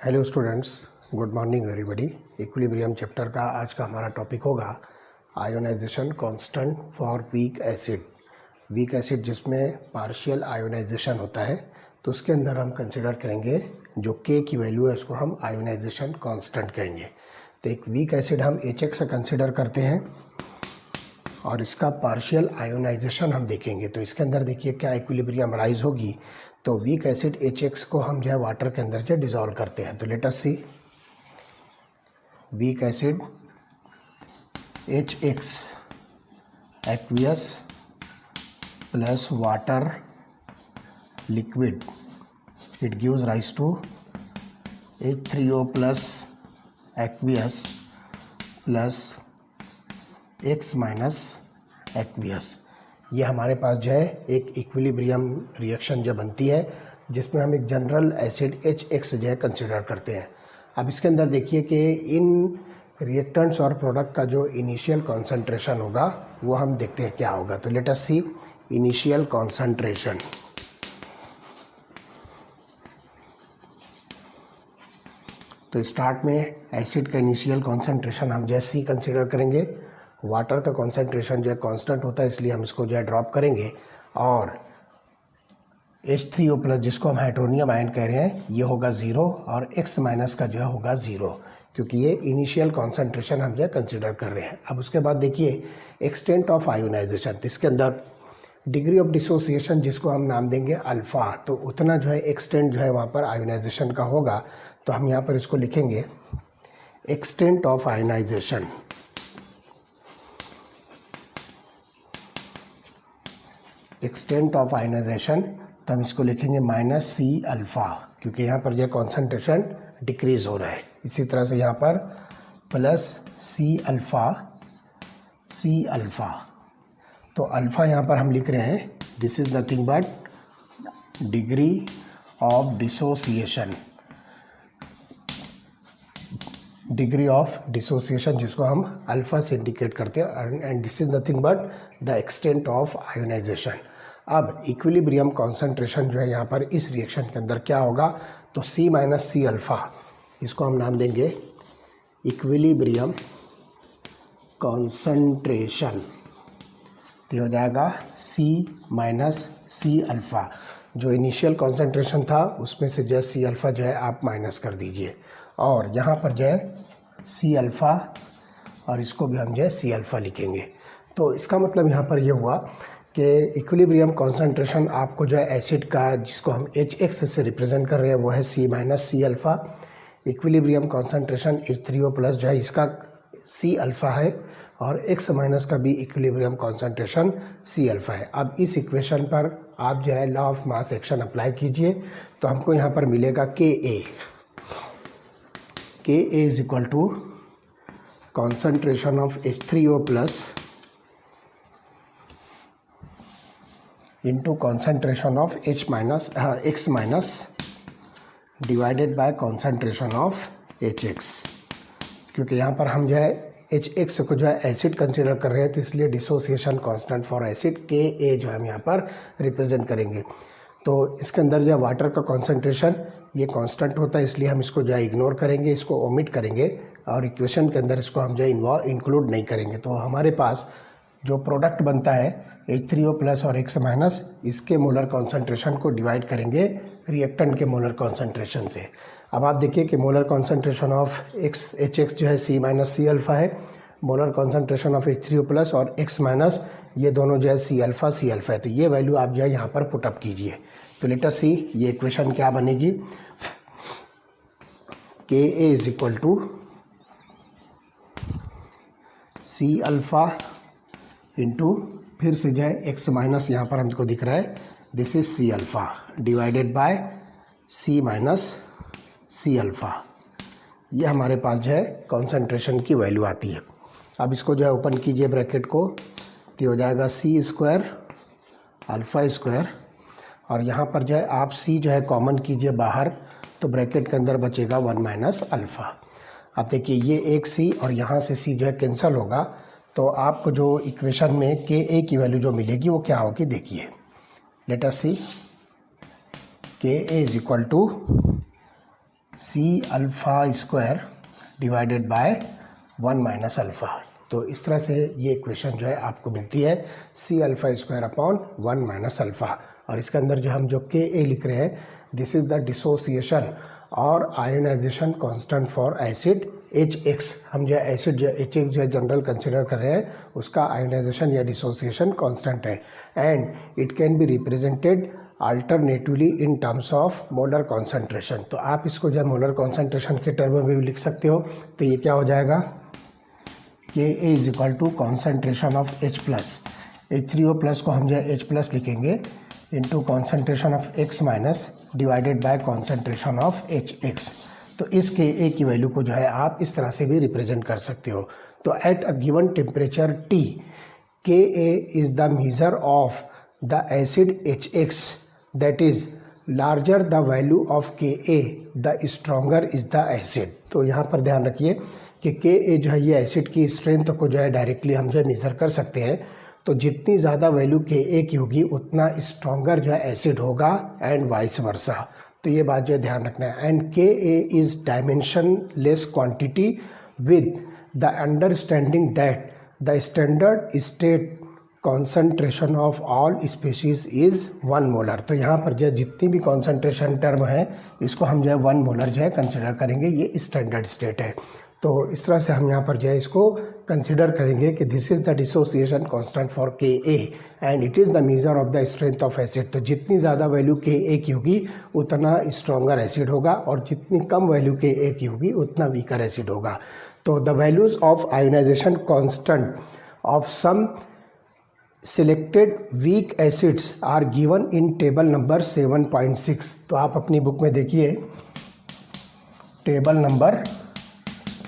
Hello students, good morning everybody. Equilibrium chapter का आज का हमारा टॉपिक होगा ionisation constant for weak acid. Weak acid जिसमें पार्शियल आयोनाइजेशन होता है तो उसके अंदर हम कंसिडर करेंगे जो के की वैल्यू है उसको हम आयोनाइजेशन कांस्टेंट कहेंगे। तो एक वीक एसिड हम HX से कंसिडर करते हैं और इसका पार्शियल आयोनाइजेशन हम देखेंगे। तो इसके अंदर देखिए क्या इक्विलिब्रियम राइज होगी। तो वीक एसिड HX को हम जो है वाटर के अंदर जो डिसॉल्व करते हैं। तो let us see weak acid HX aqueous plus water liquid, it gives rise to H3O plus aqueous plus X minus aqueous. ये हमारे पास जो है एक इक्विलिब्रियम रिएक्शन जो बनती है जिसमें हम एक जनरल एसिड HX जो है कंसिडर करते हैं। अब इसके अंदर देखिए कि इन रिएक्टेंट्स और प्रोडक्ट का जो इनिशियल कॉन्सेंट्रेशन होगा वो हम देखते हैं क्या होगा। तो लेट अस सी इनिशियल कॉन्सेंट्रेशन। तो स्टार्ट में एसिड का इनिशियल कॉन्सेंट्रेशन हम जो है C कंसिडर करेंगे। वाटर का कॉन्सेंट्रेशन जो है कांस्टेंट होता है इसलिए हम इसको जो है ड्रॉप करेंगे और H3O प्लस जिसको हम हाइड्रोनियम आयन कह रहे हैं ये होगा 0 और X माइनस का जो है होगा 0 क्योंकि ये इनिशियल कॉन्सेंट्रेशन हम जो है कंसिडर कर रहे हैं। अब उसके बाद देखिए एक्सटेंट ऑफ आयोनाइजेशन। तो इसके अंदर डिग्री ऑफ डिसोसिएशन जिसको हम नाम देंगे अल्फ़ा, तो उतना जो है एक्सटेंट जो है वहाँ पर आयोनाइजेशन का होगा। तो हम यहाँ पर इसको लिखेंगे extent of ionisation. Extent of ionisation तो हम इसको लिखेंगे -C अल्फ़ा क्योंकि यहाँ पर यह कॉन्सेंट्रेशन डिक्रीज हो रहा है। इसी तरह से यहाँ पर प्लस C अल्फ़ा। तो अल्फ़ा यहाँ पर हम लिख रहे हैं this is nothing but degree of dissociation. Degree of dissociation जिसको हम अल्फ़ा से इंडिकेट करते हैं and this is nothing but the extent of ionisation. अब इक्विलिब्रियम कॉन्सेंट्रेशन जो है यहाँ पर इस रिएक्शन के अंदर क्या होगा, तो C माइनस C अल्फ़ा, इसको हम नाम देंगे इक्विलिब्रियम कॉन्सेंट्रेशन। तो हो जाएगा C माइनस C अल्फ़ा। जो इनिशियल कॉन्सेंट्रेशन था उसमें से जो है C अल्फ़ा जो है आप माइनस कर दीजिए और यहाँ पर जो है C अल्फ़ा और इसको भी हम जो है C अल्फ़ा लिखेंगे। तो इसका मतलब यहाँ पर ये हुआ कि इक्विलिब्रियम कॉन्सेंट्रेशन आपको जो है एसिड का जिसको हम HX से रिप्रेजेंट कर रहे हैं वो है C minus C alpha. Equilibrium concentration H3O plus जो है इसका C अल्फ़ा है और X माइनस का भी इक्विलिब्रियम कॉन्सेंट्रेशन C अल्फ़ा है। अब इस इक्वेशन पर आप जो है law of mass action apply कीजिए तो हमको यहाँ पर मिलेगा Ka is equal to concentration of H3O plus into concentration of X minus divided by concentration of HX। क्योंकि यहाँ पर हम जो है HX को जो है एसिड कंसिडर कर रहे हैं तो इसलिए dissociation constant for acid Ka जो हम यहाँ पर रिप्रेजेंट करेंगे। तो इसके अंदर जो है वाटर का कॉन्सेंट्रेशन ये कांस्टेंट होता है इसलिए हम इसको जो है इग्नोर करेंगे, इसको ओमिट करेंगे और इक्वेशन के अंदर इसको हम जो है इंक्लूड नहीं करेंगे। तो हमारे पास जो प्रोडक्ट बनता है H3O प्लस और X माइनस, इसके मोलर कॉन्सेंट्रेशन को डिवाइड करेंगे रिएक्टेंट के मोलर कॉन्सेंट्रेशन से। अब आप देखिए कि मोलर कॉन्सेंट्रेशन ऑफ HX जो है C माइनस C अल्फ़ा है, molar concentration of H3O plus और X माइनस ये दोनों जो है C अल्फ़ा है। तो ये वैल्यू आप जो है यहाँ पर पुटअप कीजिए। तो लेट अस सी ये इक्वेशन क्या बनेगी, Ka is equal to C alpha into फिर से जो है X माइनस यहाँ पर हमको दिख रहा है this is C alpha divided by C minus C alpha. ये हमारे पास जो है कॉन्सेंट्रेशन की वैल्यू आती है। अब इसको जो है ओपन कीजिए ब्रैकेट को, तो हो जाएगा C स्क्वायर अल्फ़ा स्क्वायर और यहाँ पर जो है आप C जो है कॉमन कीजिए बाहर तो ब्रैकेट के अंदर बचेगा 1 माइनस अल्फ़ा। अब देखिए ये एक C और यहाँ से C जो है कैंसिल होगा तो आपको जो इक्वेशन में Ka की वैल्यू जो मिलेगी वो क्या होगी देखिए। Let us see Ka is equal to C alpha square divided by 1 minus alpha. तो इस तरह से ये इक्वेशन जो है आपको मिलती है C alpha square upon 1 minus alpha. और इसके अंदर जो हम जो के ए लिख रहे हैं, दिस इज़ द डिसोसिएशन और ionization constant for acid HX। हम जो एसिड जो HX जो है जनरल कंसिडर कर रहे हैं, उसका आयोनाइजेशन या डिसोसिएशन कांस्टेंट है। And it can be represented alternatively in terms of molar concentration. तो आप इसको जो है मोलर कॉन्सेंट्रेशन के टर्म में भी लिख सकते हो। तो ये क्या हो जाएगा, K A is equal to concentration of H plus, H3O plus को हम जो है H प्लस लिखेंगे into concentration of X minus divided by concentration of HX। तो इस के ए की वैल्यू को जो है आप इस तरह से भी रिप्रेजेंट कर सकते हो। तो at a given temperature T, K A is the measure of the acid HX, that is larger the value of K A the stronger is the acid. तो यहाँ पर ध्यान रखिए कि के ए जो है ये एसिड की स्ट्रेंथ को जो है डायरेक्टली हम जो है मेज़र कर सकते हैं। तो जितनी ज़्यादा वैल्यू के ए की होगी उतना स्ट्रोंगर जो है एसिड होगा एंड वाइस वर्सा। तो ये बात जो है ध्यान रखना है। एंड के A is dimension less quantity with the understanding that the standard state concentration of all species is 1 molar. तो यहाँ पर जो है जितनी भी कॉन्सेंट्रेशन टर्म है इसको हम जो है 1 मोलर जो है कंसिडर करेंगे, ये स्टैंडर्ड स्टेट है। तो इस तरह से हम यहाँ पर जो है इसको कंसिडर करेंगे कि this is the dissociation constant for K A and it is the measure of the strength of acid. तो जितनी ज़्यादा वैल्यू के ए की होगी उतना स्ट्रॉन्गर एसिड होगा और जितनी कम वैल्यू के ए की होगी उतना वीकर एसिड होगा। तो the values of ionization constant of some selected weak acids are given in table number 7.6। तो आप अपनी बुक में देखिए टेबल नंबर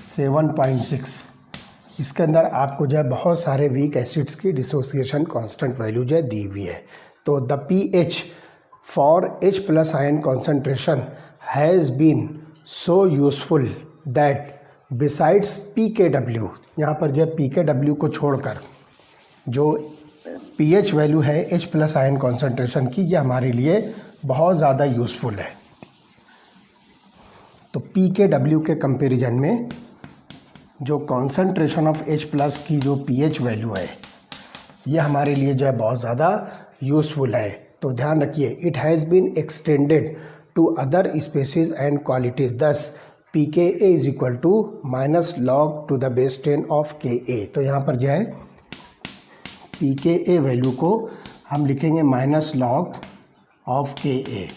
7.6, इसके अंदर आपको जो है बहुत सारे वीक एसिड्स की डिसोसिएशन कांस्टेंट वैल्यू जो है दी हुई है। तो the pH for H plus ion concentration has been so useful that besides PKW, यहाँ पर जो है PKW को छोड़कर जो pH वैल्यू है H प्लस आयन कॉन्सेंट्रेशन की, ये हमारे लिए बहुत ज़्यादा यूज़फुल है। तो PKW के कंपैरिजन में जो कॉन्सेंट्रेशन ऑफ H प्लस की जो pH वैल्यू है ये हमारे लिए जो है बहुत ज़्यादा यूज़फुल है। तो ध्यान रखिए, it has been extended to other species and qualities, thus pKa is equal to minus log to the base 10 of Ka। तो यहाँ पर जो है pKa वैल्यू को हम लिखेंगे माइनस लॉग ऑफ Ka।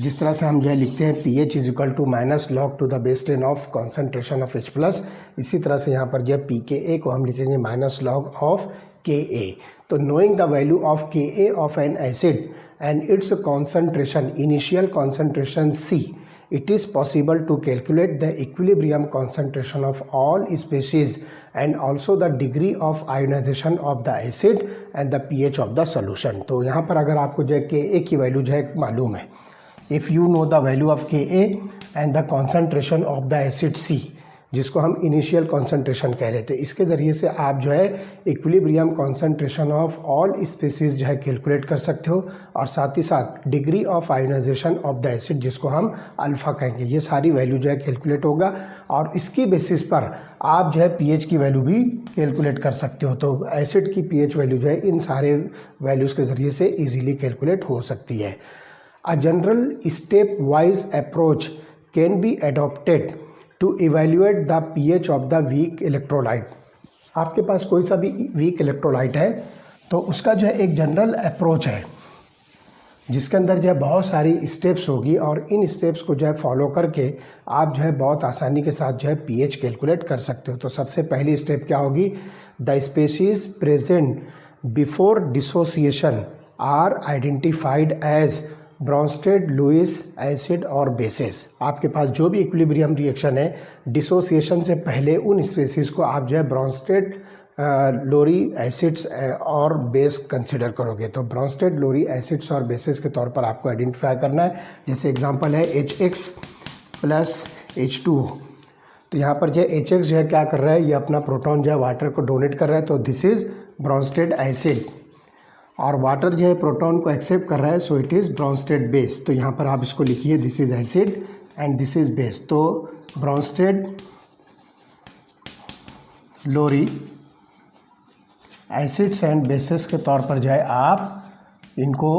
जिस तरह से हम जो है लिखते हैं pH is equal to minus log to the base 10 of concentration of H plus, इसी तरह से यहाँ पर जो है pKa को हम लिखेंगे माइनस लॉग ऑफ Ka। तो knowing the value of Ka of an acid and it's concentration, initial concentration C, it is possible to calculate the equilibrium concentration of all species and also the degree of ionization of the acid and the pH of the solution। तो यहाँ पर अगर आपको जो है Ka की value जो है मालूम है, if you know the value of Ka and the concentration of the acid C, जिसको हम इनिशियल कॉन्सेंट्रेशन कह रहे थे, इसके ज़रिए से आप जो है equilibrium concentration of all species जो है कैलकुलेट कर सकते हो और साथ ही साथ degree of ionization of the acid जिसको हम अल्फ़ा कहेंगे, ये सारी वैल्यू जो है कैलकुलेट होगा और इसकी बेसिस पर आप जो है पीएच की वैल्यू भी कैलकुलेट कर सकते हो। तो एसिड की पीएच वैल्यू जो है इन सारे वैल्यूज़ के ज़रिए से ईजीली कैलकुलेट हो सकती है। A general step wise approach can be adopted to evaluate the pH of the weak electrolyte. आपके पास कोई सा भी वीक इलेक्ट्रोलाइट है तो उसका जो है एक जनरल अप्रोच है जिसके अंदर जो है बहुत सारी स्टेप्स होगी और इन स्टेप्स को जो है फॉलो करके आप जो है बहुत आसानी के साथ जो है pH कैलकुलेट कर सकते हो। तो सबसे पहली स्टेप क्या होगी, the species present before dissociation are identified as Bronsted Lewis acid और बेसेस। आपके पास जो भी इक्विलिब्रियम रिएक्शन है डिसोसिएशन से पहले उन स्पेसीज को आप जो है ब्रॉन्स्टेड लोरी एसिड्स और बेस कंसिडर करोगे। तो ब्रॉन्स्टेड लोरी एसिड्स और बेसेस के तौर पर आपको आइडेंटिफाई करना है। जैसे एग्जांपल है HX प्लस H2। तो यहाँ पर जो है HX जो है क्या कर रहा है, ये अपना प्रोटॉन जो है वाटर को डोनेट कर रहा है, तो दिस इज़ ब्रॉन्स्टेड एसिड और वाटर जो है प्रोटॉन को एक्सेप्ट कर रहा है, so it is Bronsted base. तो यहाँ पर आप इसको लिखिए this is acid and this is base. तो Bronsted Lowry acids and bases के तौर पर जो है आप इनको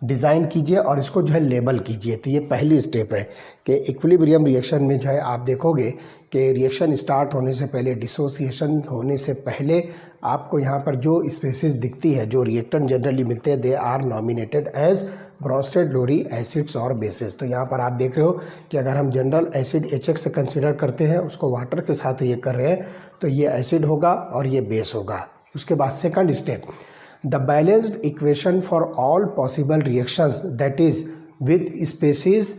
डिज़ाइन कीजिए और इसको जो है लेबल कीजिए। तो ये पहली स्टेप है कि इक्विलिब्रियम रिएक्शन में जो है आप देखोगे कि रिएक्शन स्टार्ट होने से पहले, डिसोसिएशन होने से पहले आपको यहाँ पर जो स्पीसीज दिखती है, जो रिएक्टेंट जनरली मिलते हैं, they are nominated as Bronsted Lowry acids और बेसेस। तो यहाँ पर आप देख रहे हो कि अगर हम जनरल एसिड HX से कंसिडर करते हैं, उसको वाटर के साथ रिएक्ट कर रहे हैं, तो ये एसिड होगा और ये बेस होगा। उसके बाद second step, the balanced equation for all possible reactions, that is with species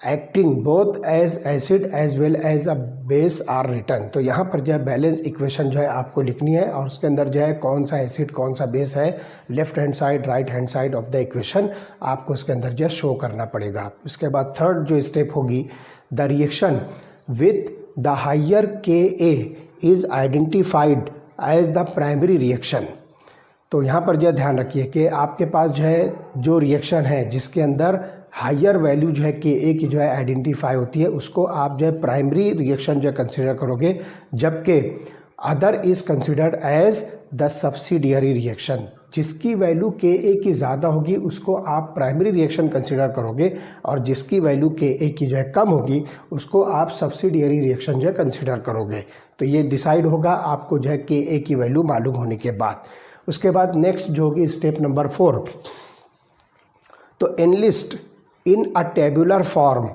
acting both as acid as well as a base are written। तो यहाँ पर जो है बैलेंस इक्वेशन जो है आपको लिखनी है और उसके अंदर जो है कौन सा एसिड कौन सा बेस है, left hand side right hand side of the equation आपको उसके अंदर जो है शो करना पड़ेगा। उसके बाद थर्ड जो स्टेप होगी, the reaction with the higher Ka is identified as the primary reaction. तो यहाँ पर जो ध्यान रखिए कि आपके पास जो है जो रिएक्शन है जिसके अंदर हायर वैल्यू जो है Ka की जो है आइडेंटिफाई होती है, उसको आप जो है प्राइमरी रिएक्शन जो है कंसिडर करोगे, जबकि other is considered as the subsidiary reaction. जिसकी वैल्यू Ka की ज़्यादा होगी उसको आप प्राइमरी रिएक्शन कंसिडर करोगे और जिसकी वैल्यू Ka की जो है कम होगी उसको आप सब्सिडियरी रिएक्शन जो है कंसिडर करोगे। तो ये डिसाइड होगा आपको जो है Ka की वैल्यू मालूम होने के बाद। उसके बाद नेक्स्ट जो होगी स्टेप नंबर 4, तो enlist in a tabular form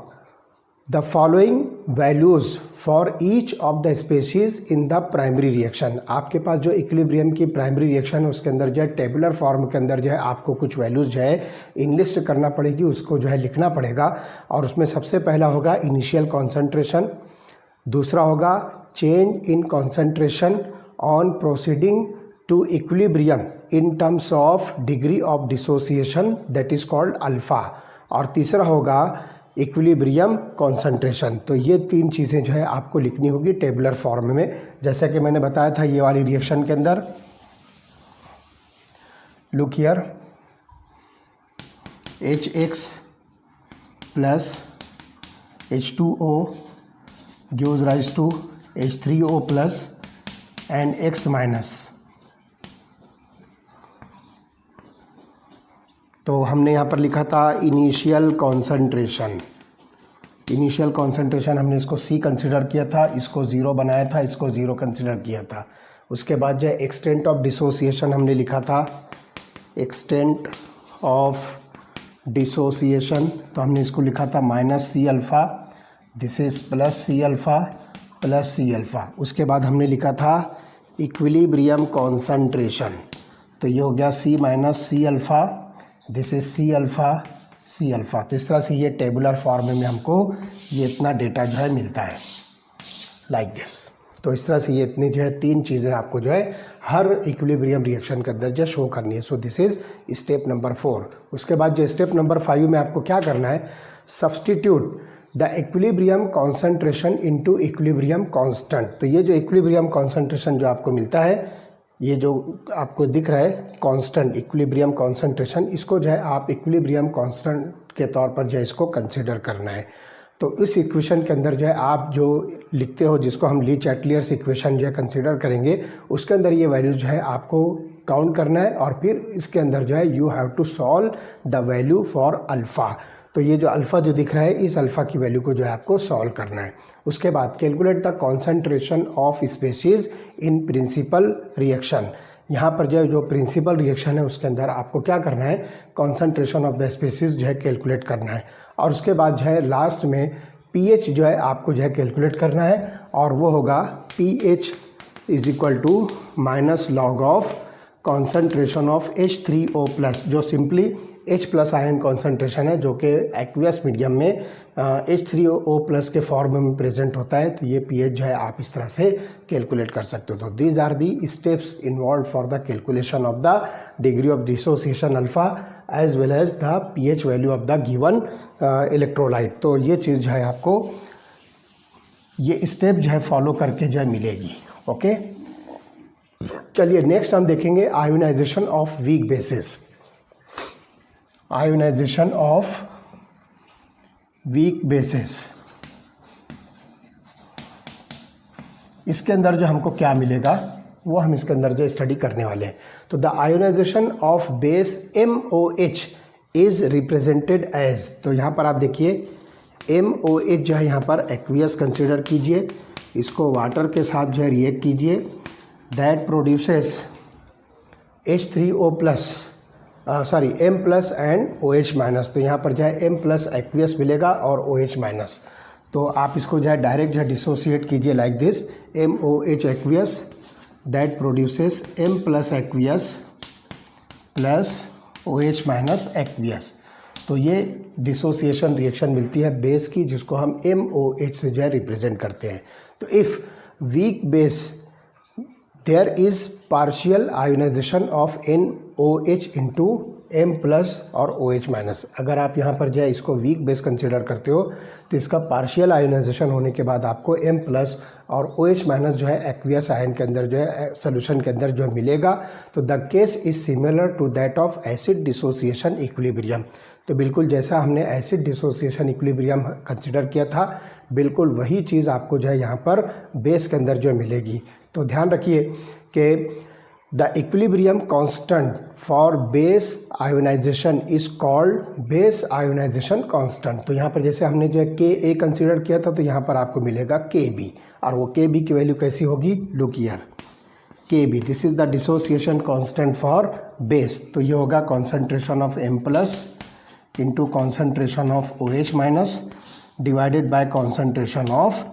the following values for each of the species in the primary reaction. आपके पास जो इक्विलिब्रियम की प्राइमरी रिएक्शन है उसके अंदर जो है टेबुलर फॉर्म के अंदर जो है आपको कुछ वैल्यूज़ जो है इनलिस्ट करना पड़ेगी, उसको जो है लिखना पड़ेगा। और उसमें सबसे पहला होगा इनिशियल कॉन्सेंट्रेशन, दूसरा होगा change in concentration on proceeding to equilibrium in terms of degree of dissociation, that is called alpha, और तीसरा होगा इक्विलिब्रियम कॉन्सेंट्रेशन। तो ये तीन चीज़ें जो है आपको लिखनी होगी टेबुलर फॉर्म में। जैसा कि मैंने बताया था ये वाली रिएक्शन के अंदर, look here, HX plus H2O gives rise to H3O plus and X minus. तो हमने यहाँ पर लिखा था इनिशियल कॉन्सेंट्रेशन। इनिशियल कॉन्सेंट्रेशन हमने इसको C कंसिडर किया था, इसको 0 बनाया था, इसको 0 कंसिडर किया था। उसके बाद जो है एक्सटेंट ऑफ डिसोसिएशन हमने लिखा था, एक्सटेंट ऑफ डिसोसिएशन, तो हमने इसको लिखा था -C alpha, this is +C alpha plus C alpha. उसके बाद हमने लिखा था इक्विलिब्रियम कॉन्सेंट्रेशन, तो ये हो गया C - C alpha, this is C alpha. तो इस तरह से ये टेबुलर फॉर्म में हमको ये इतना डेटा जो है मिलता है लाइक दिस। तो इस तरह से ये इतनी जो है तीन चीज़ें आपको जो है हर इक्विलिब्रियम रिएक्शन के अंदर जो शो करनी है। So this is step number 4। उसके बाद जो स्टेप नंबर 5 में आपको क्या करना है, substitute the equilibrium concentration into equilibrium constant. तो ये जो इक्विलिब्रियम कॉन्सेंट्रेशन जो आपको मिलता है, ये जो आपको दिख रहा है कांस्टेंट इक्विलिब्रियम कॉन्सेंट्रेशन, इसको जो है आप इक्विलिब्रियम कांस्टेंट के तौर पर जो है इसको कंसिडर करना है। तो इस इक्वेशन के अंदर जो है आप जो लिखते हो, जिसको हम ली चैटलियर्स इक्वेशन जो है कंसिडर करेंगे, उसके अंदर ये वैल्यू जो है आपको काउंट करना है और फिर इसके अंदर जो है you have to solve the value for alpha. तो ये जो अल्फ़ा जो दिख रहा है, इस अल्फ़ा की वैल्यू को जो है आपको सॉल्व करना है। उसके बाद calculate the concentration of species in principle reaction. यहाँ पर जो प्रिंसिपल रिएक्शन है उसके अंदर आपको क्या करना है, कॉन्सेंट्रेशन ऑफ द स्पेशीज़ जो है कैलकुलेट करना है। और उसके बाद जो है लास्ट में pH जो है आपको जो है कैलकुलेट करना है, और वो होगा pH = -log of concentration of H3O+, जो सिंपली H+ आयन कॉन्सेंट्रेशन है, जो कि एक्वियस मीडियम में H3O+ के फॉर्म में प्रेजेंट होता है। तो ये pH जो है आप इस तरह से कैलकुलेट कर सकते हो। तो these are the steps involve for the calculation of the degree of dissociation alpha as well as the pH value of the given electrolyte. तो ये चीज़ जो है आपको ये स्टेप जो है फॉलो करके जो है मिलेगी। ओके, चलिए नेक्स्ट हम देखेंगे ionization of weak bases. Ionization of weak bases, इसके अंदर जो हमको क्या मिलेगा वो हम इसके अंदर जो स्टडी करने वाले हैं। तो the ionization of base MOH is represented as, तो यहाँ पर आप देखिए MOH जो है यहाँ पर एक्वियस कंसिडर कीजिए, इसको वाटर के साथ जो है रिएक्ट कीजिए, that produces H3O plus M plus and OH minus. तो यहाँ पर जो है M प्लस एक्वियस मिलेगा और OH माइनस। तो आप इसको जो है डायरेक्ट जो है डिसोसिएट कीजिए like this, MOH aqueous that produces M plus aqueous plus OH minus aqueous. तो ये डिसोसिएशन रिएक्शन मिलती है बेस की, जिसको हम MOH से जो है रिप्रेजेंट करते हैं। तो if weak base there is partial ionization of NOH into M plus और OH माइनस। अगर आप यहाँ पर जो है इसको वीक बेस कंसिडर करते हो तो इसका पार्शियल आयोनाइजेशन होने के बाद आपको M प्लस और OH माइनस जो है एक्वियस आयन के अंदर जो है सोल्यूशन के अंदर जो है मिलेगा। तो the case is similar to that of acid dissociation equilibrium. तो बिल्कुल जैसा हमने एसिड डिसोसिएशन इक्विलिब्रियम कंसिडर किया था, बिल्कुल वही चीज़ आपको जो है यहाँ पर बेस के अंदर जो है मिलेगी। तो ध्यान रखिए कि the equilibrium constant for base ionization is called base ionization constant. तो यहाँ पर जैसे हमने जो है Ka कंसिडर किया था, तो यहाँ पर आपको मिलेगा Kb, और वो Kb की वैल्यू कैसी होगी, look here, Kb this is the dissociation constant for base. तो ये होगा concentration of M plus into concentration of OH minus divided by concentration of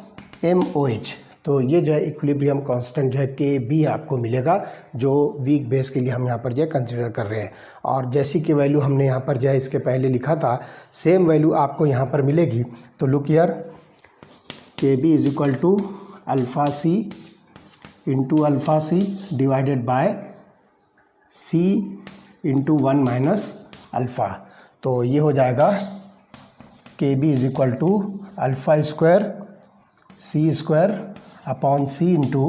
MOH। तो ये जो है इक्विलिब्रियम कांस्टेंट जो है Kb आपको मिलेगा, जो वीक बेस के लिए हम यहाँ पर जो है कंसिडर कर रहे हैं। और जैसी की वैल्यू हमने यहाँ पर जो है इसके पहले लिखा था, सेम वैल्यू आपको यहाँ पर मिलेगी। तो look here, Kb is equal to alpha C into alpha C divided by C into 1 minus alpha. तो ये हो जाएगा Kb is equal to alpha square C square upon C into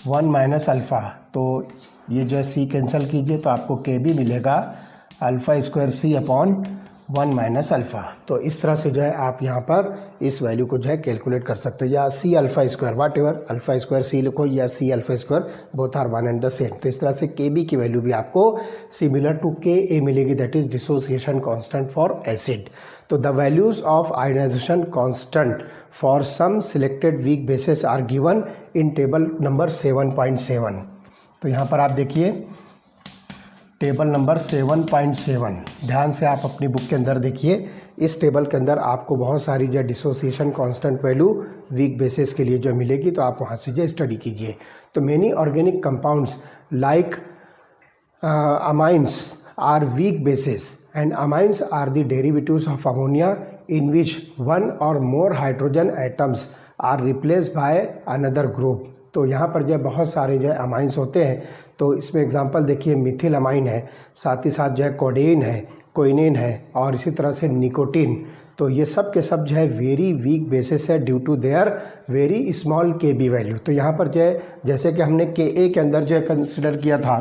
1 minus alpha. तो ये जो है C कैंसिल कीजिए तो आपको Kb मिलेगा alpha square C upon 1 minus alpha. तो इस तरह से जो है आप यहाँ पर इस वैल्यू को जो है कैलकुलेट कर सकते हो, या C alpha square whatever, alpha square C लिखो या C alpha square, both are one and the same. तो इस तरह से Kb की वैल्यू भी आपको सिमिलर टू Ka मिलेगी, that is dissociation constant for acid. तो the values of ionization constant for some selected weak bases are given in table number 7.7। तो यहाँ पर आप देखिए टेबल नंबर 7.7, ध्यान से आप अपनी बुक के अंदर देखिए। इस टेबल के अंदर आपको बहुत सारी जो dissociation constant value weak bases के लिए जो मिलेगी, तो आप वहाँ से जो स्टडी कीजिए। तो many organic compounds like amines are weak bases and amines are the derivatives of ammonia in which one or more hydrogen atoms are replaced by another group। तो यहाँ पर जो है बहुत सारे जो है अमाइंस होते हैं। तो इसमें एग्जांपल देखिए, मिथिल अमाइन है, साथ ही साथ जो है कोडेन है, क्विनिन है, और इसी तरह से निकोटीन। तो ये सब के सब जो है वेरी वीक बेसिस है due to their very small Kb value. तो यहाँ पर जो है जैसे कि हमने Ka के अंदर जो है कंसिडर किया था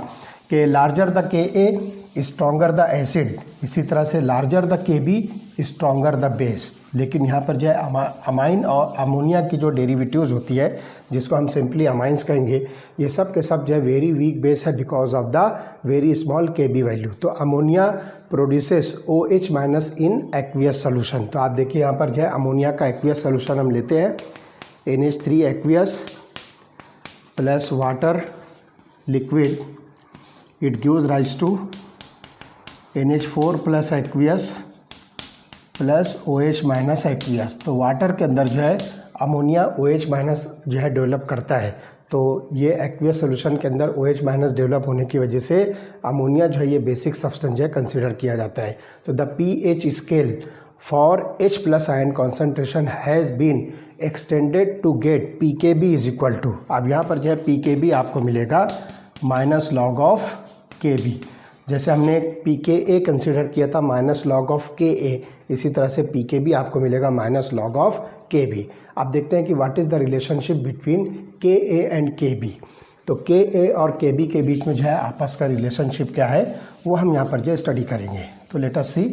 कि larger the Ka stronger the acid, इसी तरह से larger the Kb stronger the base. लेकिन यहाँ पर जो है अमाइन और अमोनिया की जो डेरिवेटिव्स होती है, जिसको हम सिंपली अमाइंस कहेंगे, ये सब के सब जो है वेरी वीक बेस है because of the very small Kb value. तो अमोनिया प्रोड्यूसेस OH माइनस इन एक्वियस सोल्यूशन। तो आप देखिए यहाँ पर जो है अमोनिया का एक्वियस सोल्यूशन हम लेते हैं, NH3 aqueous plus water liquid, it gives rise to NH4 plus aqueous plus OH minus aqueous. तो वाटर के अंदर जो है अमोनिया OH माइनस जो है डेवलप करता है। तो ये एक्वियस सोल्यूशन के अंदर OH माइनस डेवलप होने की वजह से अमोनिया जो है ये बेसिक सब्सटेंस जो है कंसिडर किया जाता है। तो the pH scale for H plus ion concentration has been extended to get pKb is equal to, अब यहाँ पर जो है pKb आपको मिलेगा माइनस लॉग ऑफ Kb। जैसे हमने pKa कंसिडर किया था माइनस लॉग ऑफ Ka, इसी तरह से pKb आपको मिलेगा माइनस लॉग ऑफ Kb। अब देखते हैं कि what is the relationship between Ka and Kb। तो Ka और Kb के बीच में जो है आपस का रिलेशनशिप क्या है वो हम यहाँ पर जो स्टडी करेंगे। तो लेट अस सी।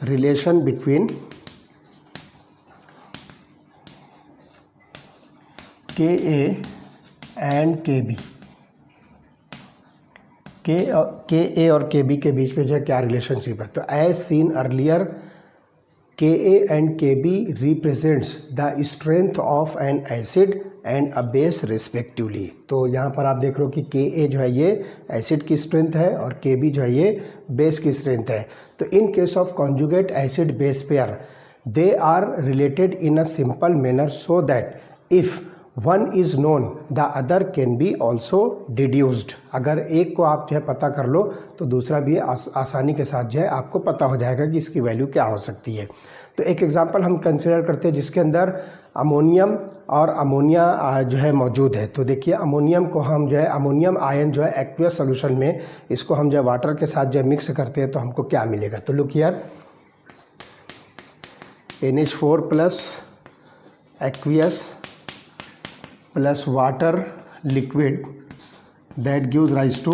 रिलेशन बिटवीन के ए एंड के बी, के ए और के बी के बीच में जो है क्या रिलेशनशिप है। तो as seen earlier K A and K B represents the strength of an acid and a base respectively. तो यहाँ पर आप देख रहे हो कि के ए जो है ये एसिड की स्ट्रेंथ है और के बी जो है ये बेस की स्ट्रेंथ है। तो in case of conjugate acid base pair they are related in a simple manner so that if one is known the other can be also deduced. अगर एक को आप जो है पता कर लो तो दूसरा भी आसानी के साथ जो है आपको पता हो जाएगा कि इसकी वैल्यू क्या हो सकती है। तो एक एग्जांपल हम कंसिडर करते हैं जिसके अंदर अमोनियम और अमोनिया जो है मौजूद है। तो देखिए अमोनियम को हम जो है अमोनियम आयन जो है एक्वियस सोल्यूशन में इसको हम जो है वाटर के साथ जो है मिक्स करते हैं तो हमको क्या मिलेगा। तो look here NH4 plus aqueous plus water liquid that gives rise to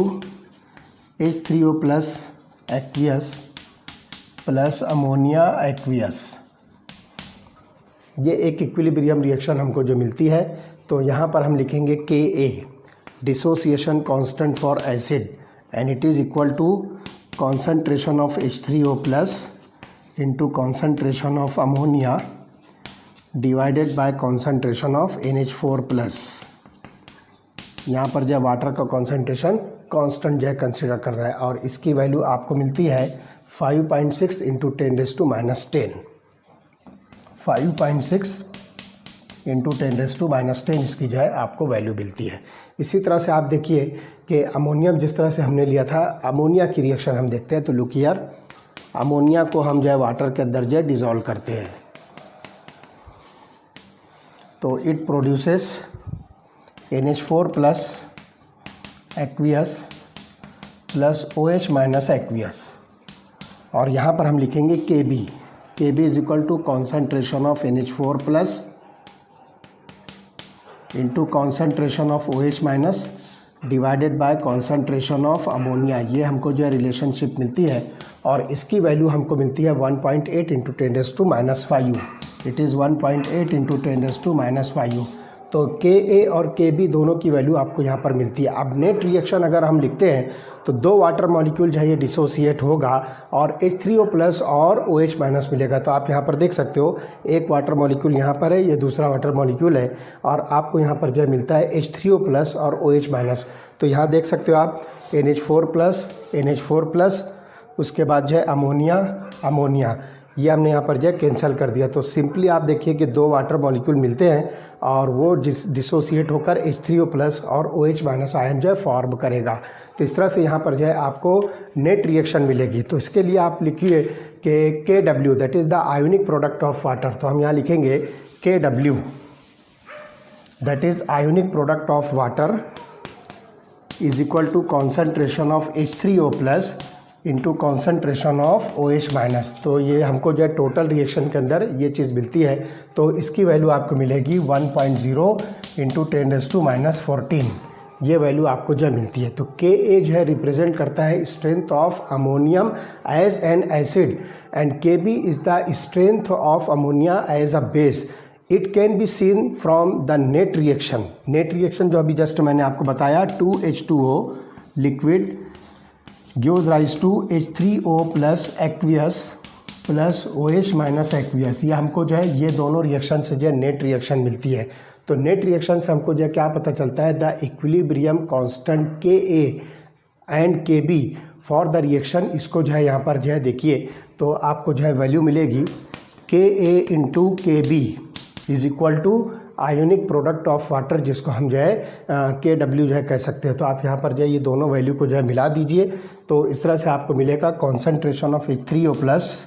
H3O plus aqueous plus ammonia aqueous। ये एक इक्विलिब्रियम रिएक्शन हमको जो मिलती है। तो यहाँ पर हम लिखेंगे Ka dissociation constant for acid and it is equal to concentration of H3O plus into concentration of ammonia divided by concentration of NH4 plus. यहाँ पर जो वाटर का कॉन्सेंट्रेशन कांस्टेंट जो है कंसिडर कर रहा है और इसकी वैल्यू आपको मिलती है 5.6 इंटू 10⁻⁻10। 5.6 इंटू 10⁻⁻10 इसकी जो है आपको वैल्यू मिलती है। इसी तरह से आप देखिए कि अमोनियम जिस तरह से हमने लिया था, अमोनिया की रिएक्शन हम देखते हैं। तो लुक हियर अमोनिया को हम जो है वाटर के अंदर जो है डिज़ोल्व करते हैं तो it produces NH4 plus aqueous plus OH minus aqueous और यहाँ पर हम लिखेंगे KB is equal to concentration of NH4 plus into concentration of OH minus divided by concentration of ammonia. ये हमको जो है रिलेशनशिप मिलती है और इसकी वैल्यू हमको मिलती है 1.8 इंटू 10⁻⁵। It is 1.8 into 10⁻⁵। तो Ka और Kb दोनों की वैल्यू आपको यहाँ पर मिलती है। अब नेट रिएक्शन अगर हम लिखते हैं तो दो वाटर मॉलिक्यूल जो है ये डिसोसिएट होगा और H3O प्लस और OH माइनस मिलेगा। तो आप यहाँ पर देख सकते हो एक वाटर मॉलिक्यूल यहाँ पर है, ये दूसरा वाटर मॉलिक्यूल है और आपको यहाँ पर जो है मिलता है H3O प्लस और OH माइनस। तो यहाँ देख सकते हो आप NH4 प्लस उसके बाद जो है अमोनिया ये हमने यहाँ पर जो है कैंसिल कर दिया। तो सिंपली आप देखिए कि दो वाटर मॉलिक्यूल मिलते हैं और वो डिसोसिएट होकर H3O प्लस और OH माइनस आयन जो है फॉर्म करेगा। तो इस तरह से यहाँ पर जो है आपको नेट रिएक्शन मिलेगी। तो इसके लिए आप लिखिए कि KW that is the ionic product of water. तो हम यहाँ लिखेंगे KW that is ionic product of water is equal to concentration of H3O plus into concentration of OH minus. तो ये हमको जो है टोटल रिएक्शन के अंदर ये चीज़ मिलती है। तो इसकी वैल्यू आपको मिलेगी 1.0 इंटू 10⁻14। ये वैल्यू आपको जो मिलती है। तो Ka जो है रिप्रेजेंट करता है strength of ammonium as an acid and Kb is the strength of ammonia as a base. It can be seen from the net reaction जो अभी जस्ट मैंने आपको बताया 2H2O liquid gives rise to H3O plus aqueous plus OH minus aqueous. ये हमको जो है ये दोनों रिएक्शन से जो है नेट रिएक्शन मिलती है। तो नेट रिएक्शन से हमको जो है क्या पता चलता है, the equilibrium constant Ka and Kb for the reaction. इसको जो है यहाँ पर जो है देखिए तो आपको जो है वैल्यू मिलेगी Ka into Kb is equal to ionic product of water जिसको हम जो है KW जो है कह सकते हैं। तो आप यहाँ पर जो है ये दोनों वैल्यू को जो है मिला दीजिए। तो इस तरह से आपको मिलेगा concentration of H3O plus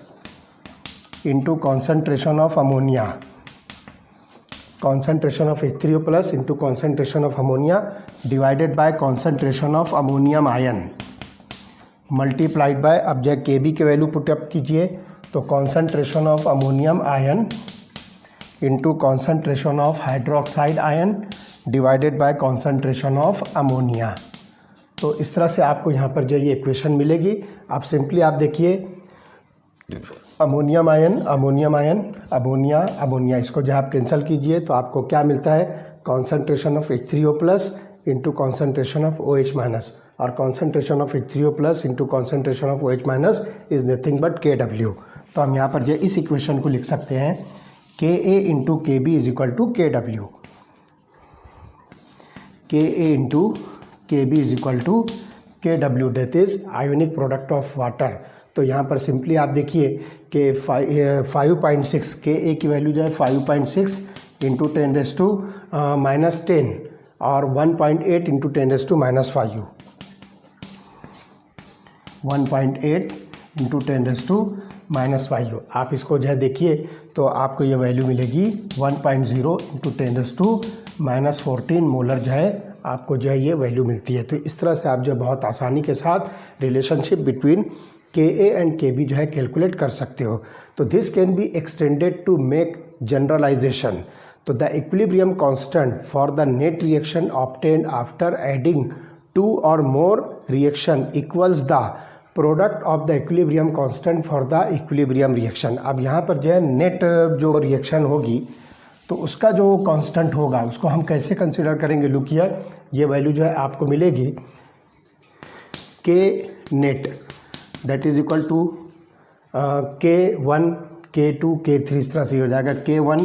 into concentration of ammonia, concentration of H3O plus into concentration of ammonia divided by concentration of ammonium ion multiplied by, अब जो है Kb की वैल्यू पुटअप कीजिए तो concentration of ammonium ion into concentration of hydroxide ion divided by concentration of ammonia. तो इस तरह से आपको यहाँ पर जो ये इक्वेशन मिलेगी। आप सिंपली आप देखिए अमोनियम आयन, अमोनिया, इसको जो आप कैंसिल कीजिए तो आपको क्या मिलता है, concentration of H3O+ into concentration of OH minus, और concentration of H3O+ into concentration of OH minus is nothing but KW। तो हम यहाँ पर जो इस इक्वेशन को लिख सकते हैं Ka into KB is equal to KW, Ka into KB is equal to KW, that is ionic product of water. तो यहाँ पर सिंपली आप देखिए कि 5.6 Ka की वैल्यू जो है 5.6 इंटू 10⁻⁻10 और 1.8 इंटू 10⁻⁻5, 1.8 इंटू 10⁻⁻5। आप इसको जो है देखिए तो आपको ये वैल्यू मिलेगी 1.0 इंटू 10⁻⁻14 मोलर जो है आपको जो है ये वैल्यू मिलती है। तो इस तरह से आप जो बहुत आसानी के साथ relationship between Ka and Kb जो है कैलकुलेट कर सकते हो। तो this can be extended to make generalization. तो the equilibrium constant for the net reaction obtained after adding 2 और more reaction equals the product of the equilibrium constant for the equilibrium reaction. अब यहाँ पर जो है नेट जो reaction होगी तो उसका जो कांस्टेंट होगा उसको हम कैसे कंसिडर करेंगे। लुक हियर, ये वैल्यू जो है आपको मिलेगी K net that is equal to K1 K2 K3, इस तरह से हो जाएगा K1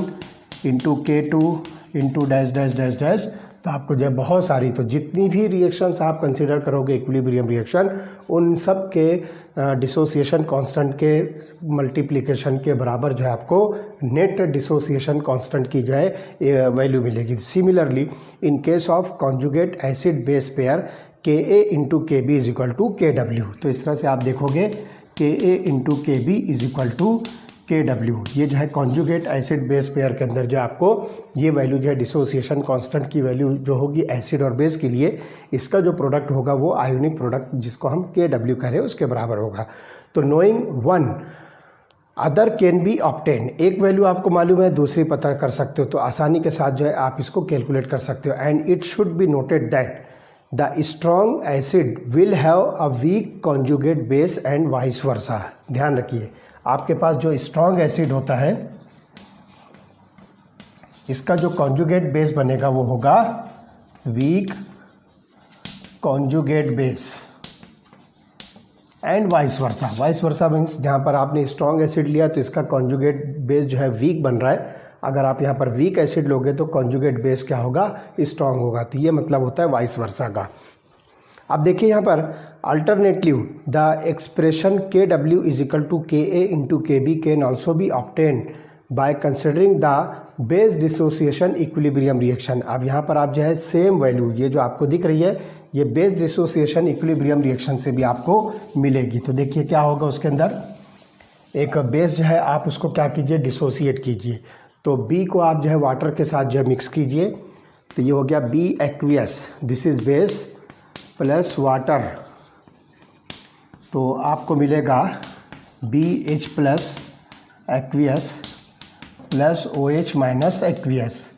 into K2 into dash dash dash dash. तो आपको जो है बहुत सारी, तो जितनी भी रिएक्शंस आप कंसिडर करोगे इक्विलिब्रियम रिएक्शन, उन सब के डिसोसिएशन कांस्टेंट के मल्टीप्लिकेशन के बराबर जो है आपको नेट डिसोसिएशन कांस्टेंट की जो है वैल्यू मिलेगी। Similarly in case of conjugate acid base pair Ka into KB is equal to KW। तो इस तरह से आप देखोगे Ka into KB is equal to KW। ये जो है कॉन्जुगेट एसिड बेस पेयर के अंदर जो आपको ये वैल्यू जो है डिसोसिएशन कांस्टेंट की वैल्यू जो होगी एसिड और बेस के लिए, इसका जो प्रोडक्ट होगा वो आयोनिक प्रोडक्ट जिसको हम KW कह रहे हैं उसके बराबर होगा। तो knowing one other can B obtain, एक वैल्यू आपको मालूम है दूसरी पता कर सकते हो, तो आसानी के साथ जो है आप इसको कैलकुलेट कर सकते हो। And it should be noted that the strong acid will have a weak conjugate base and vice versa. ध्यान रखिए, आपके पास जो स्ट्रॉन्ग एसिड होता है इसका जो कॉन्जुगेट बेस बनेगा वो होगा weak conjugate base and vice versa. Vice versa means जहाँ पर आपने स्ट्रॉन्ग एसिड लिया तो इसका कॉन्जुगेट बेस जो है वीक बन रहा है, अगर आप यहाँ पर वीक एसिड लोगे तो कॉन्जुगेट बेस क्या होगा, स्ट्रॉन्ग होगा। तो ये मतलब होता है वाइस वर्सा का। अब देखिए यहाँ पर alternative the expression KW is equal to Ka into KB can also be obtain by considering the base dissociation equilibrium reaction. अब यहाँ पर आप जो है सेम वैल्यू ये जो आपको दिख रही है ये बेस डिसोसिएशन इक्विलिब्रियम रिएक्शन से भी आपको मिलेगी। तो देखिए क्या होगा, उसके अंदर एक बेस जो है आप उसको क्या कीजिए, डिसोसिएट कीजिए। तो B को आप जो है वाटर के साथ जो है मिक्स कीजिए, तो ये हो गया B aqueous, this is base plus water, तो आपको मिलेगा BH plus aqueous plus OH minus aqueous.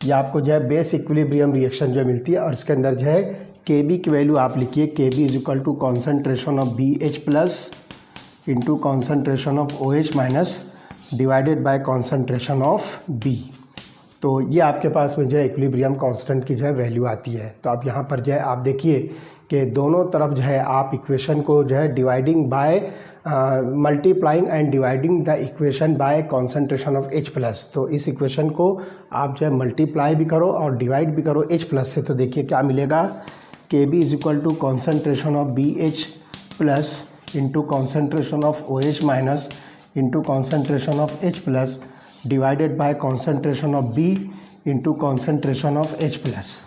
ये आपको जो है बेस इक्विलिब्रियम रिएक्शन जो मिलती है। और इसके अंदर जो है KB की वैल्यू आप लिखिए, KB is equal to concentration of BH plus into concentration of OH minus divided by concentration of B। तो ये आपके पास में जो है इक्विलिब्रियम कांस्टेंट की जो है वैल्यू आती है। तो आप यहाँ पर जो है आप देखिए कि दोनों तरफ जो है आप इक्वेशन को जो है dividing by multiplying and dividing the equation by concentration of H plus. तो इस इक्वेशन को आप जो है मल्टीप्लाई भी करो और डिवाइड भी करो H प्लस से, तो देखिए क्या मिलेगा, KB is equal to concentration of BH plus into concentration of OH minus into concentration of H plus divided by concentration of B into concentration of H plus.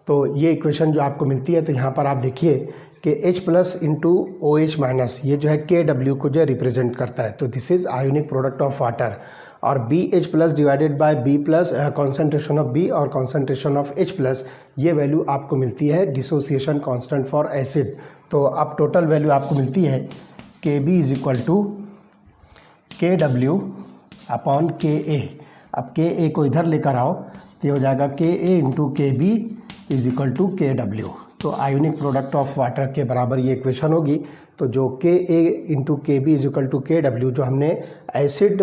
तो ये equation जो आपको मिलती है, तो यहाँ पर आप देखिए कि H plus into OH minus ये जो है KW को जो है रिप्रेजेंट करता है। तो this is ionic product of water. और BH plus divided bye B plus concentration of B और कॉन्सेंट्रेशन ऑफ H प्लस, ये वैल्यू आपको मिलती है डिसोसिएशन कांस्टेंट फॉर एसिड। तो अब टोटल वैल्यू आपको मिलती है KB is equal to KW upon KA। अब KA को इधर लेकर आओ तो ये हो जाएगा KA into KB is equal to KW। तो आयोनिक प्रोडक्ट ऑफ वाटर के बराबर ये इक्वेशन होगी। तो जो Ka into KB is equal to KW जो हमने एसिड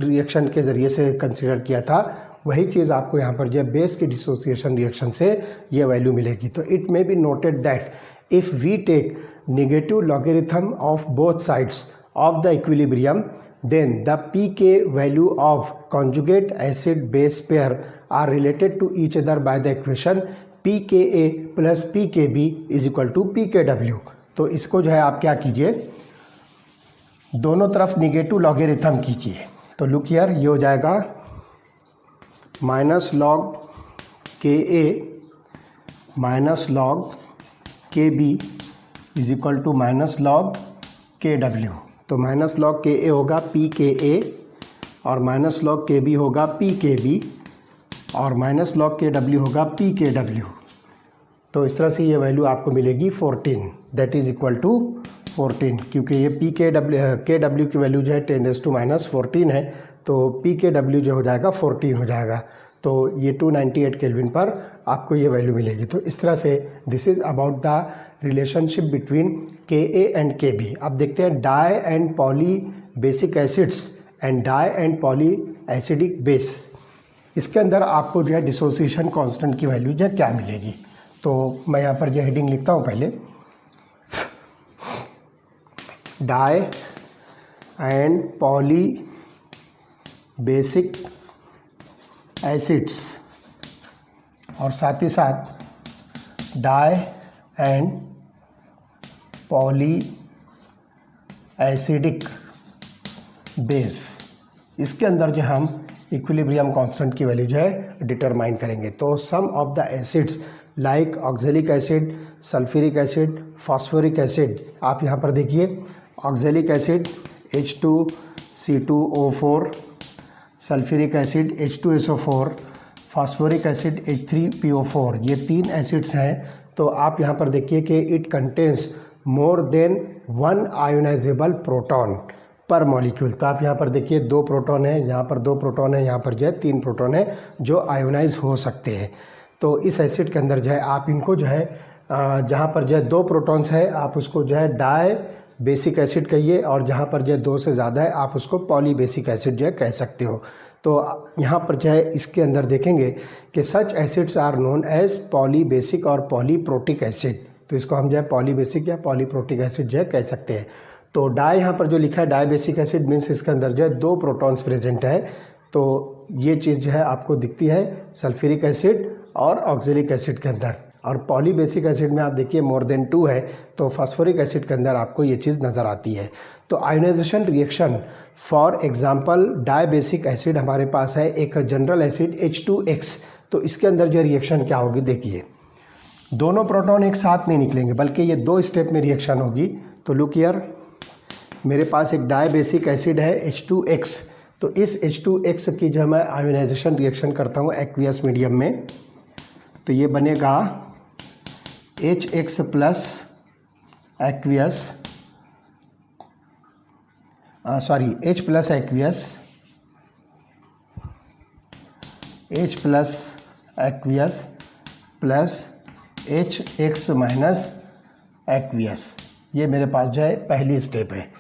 रिएक्शन के ज़रिए से कंसिडर किया था, वही चीज़ आपको यहाँ पर जो बेस की डिसोसिएशन रिएक्शन से ये वैल्यू मिलेगी। तो it may be noted that if we take negative logarithm of both sides of the equilibrium then the pK value of conjugate acid base pair are related to each other by the equation pKa plus pKb is equal to pKw। तो इसको जो है आप क्या कीजिए, दोनों तरफ negative logarithm कीजिए। तो लुक हियर, ये हो जाएगा minus log Ka minus log Kb is equal to minus log Kw। तो माइनस लॉग Ka होगा pKa और माइनस लॉग Kb होगा pKb और माइनस लॉग Kw होगा pKw। तो इस तरह से ये वैल्यू आपको मिलेगी 14, दैट इज़ इक्वल टू 14, क्योंकि ये Kw की वैल्यू जो है 10⁻⁴ है, तो pKw जो हो जाएगा 14 हो जाएगा। तो ये 298 केल्विन पर आपको ये वैल्यू मिलेगी। तो इस तरह से this is about the relationship between Ka and Kb। अब देखते हैं di and poly basic acids and di and poly acidic base, इसके अंदर आपको जो है डिसोसिएशन कांस्टेंट की वैल्यू जो है क्या मिलेगी। तो मैं यहाँ पर जो हेडिंग लिखता हूँ पहले, di and poly basic acids और साथ ही साथ di and poly acidic base, इसके अंदर जो हम इक्विलिब्रियम कांस्टेंट की वैल्यू जो है डिटरमाइन करेंगे। तो some of the acids like oxalic acid, sulphuric acid, phosphoric acid, आप यहाँ पर देखिए oxalic acid H2C2O4, sulphuric acid H2SO4, phosphoric acid H3PO4, ये 3 एसिड्स हैं। तो आप यहाँ पर देखिए कि it contains more than 1 ionisable proton पर मॉलिक्यूल। तो आप यहाँ पर देखिए 2 प्रोटॉन है, यहाँ पर 2 प्रोटॉन है, यहाँ पर जो है 3 प्रोटॉन है जो आयोनाइज हो सकते हैं। तो इस एसिड के अंदर जो है आप इनको जो है जहाँ पर जो है 2 प्रोटॉन्स है आप उसको जो है डाई बेसिक एसिड कहिए, और जहाँ पर जो है 2 से ज़्यादा है आप उसको पॉली बेसिक एसिड जो है कह सकते हो। तो यहाँ पर जो है इसके अंदर देखेंगे कि such acids are known as polybasic और पॉलीप्रोटिक एसिड। तो इसको हम जो है पॉली बेसिक या पॉलीप्रोटिक एसिड जो है कह सकते हैं। तो डाई यहाँ पर जो लिखा है डाई बेसिक एसिड मीन्स इसके अंदर जो है 2 प्रोटॉन्स प्रेजेंट है। तो ये चीज़ जो है आपको दिखती है सल्फ्यूरिक एसिड और ऑक्जेलिक एसिड के अंदर, और पॉली बेसिक एसिड में आप देखिए मोर देन 2 है, तो फास्फोरिक एसिड के अंदर आपको ये चीज़ नज़र आती है। तो ionization reaction for example dibasic acid हमारे पास है एक जनरल एसिड H2X। तो इसके अंदर जो रिएक्शन क्या होगी देखिए, दोनों प्रोटॉन एक साथ नहीं निकलेंगे बल्कि ये 2 स्टेप में रिएक्शन होगी। तो लुक हियर, मेरे पास एक डाई बेसिक एसिड है H2X। तो इस H2X की जो मैं आयोनाइजेशन रिएक्शन करता हूँ एक्वियस मीडियम में, तो ये बनेगा HX plus aqueous H plus aqueous, H plus aqueous plus HX minus aqueous. ये मेरे पास जो है पहली स्टेप है।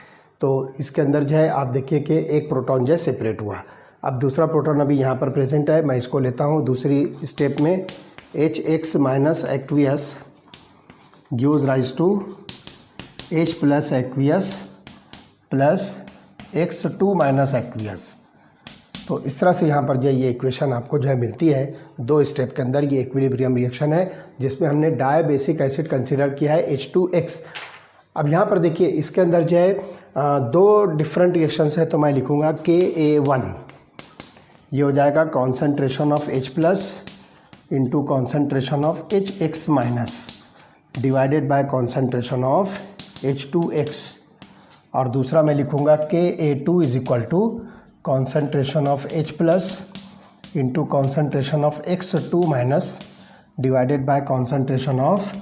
तो इसके अंदर जो है आप देखिए कि एक प्रोटॉन जो है सेपरेट हुआ। अब दूसरा प्रोटॉन अभी यहाँ पर प्रेजेंट है, मैं इसको लेता हूँ दूसरी स्टेप में। HX minus aqueous gives rise to H plus aqueous plus X2 minus aqueous. तो इस तरह से यहाँ पर जो ये इक्वेशन आपको जो है मिलती है 2 स्टेप के अंदर। ये इक्विलिब्रियम रिएक्शन है जिसमें हमने डाई बेसिक एसिड कंसिडर किया है H2X। अब यहाँ पर देखिए इसके अंदर जो है 2 डिफरेंट रिएक्शंस है, तो मैं लिखूँगा Ka1, ये हो जाएगा concentration of H plus into concentration of HX minus divided by concentration of H2X, और दूसरा मैं लिखूँगा Ka2 is equal to concentration of H plus into concentration of X2 minus divided by concentration of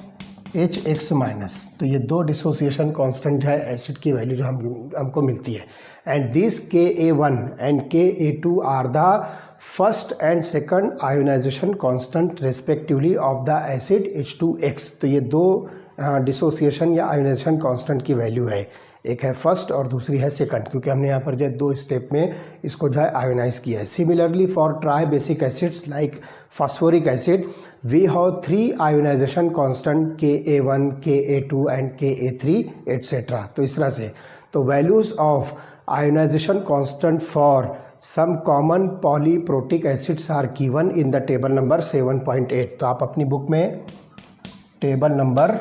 H X minus, तो ये दो dissociation constant है acid की value जो हमको मिलती है। And this Ka1 and Ka2 are the first and second ionization constant respectively of the acid H2X। तो ये दो डिसोसिएशन या आयोनाइजेशन कांस्टेंट की वैल्यू है, एक है फर्स्ट और दूसरी है सेकंड, क्योंकि हमने यहाँ पर जो है दो स्टेप में इसको जो है आयोनाइज किया है। Similarly for tribasic acids like phosphoric acid we have 3 ionization constant Ka1, Ka2 and Ka3 etcetera. तो इस तरह से तो values of ionization constant for some common polyprotic acids are given in the table number 7.8। तो आप अपनी book में table number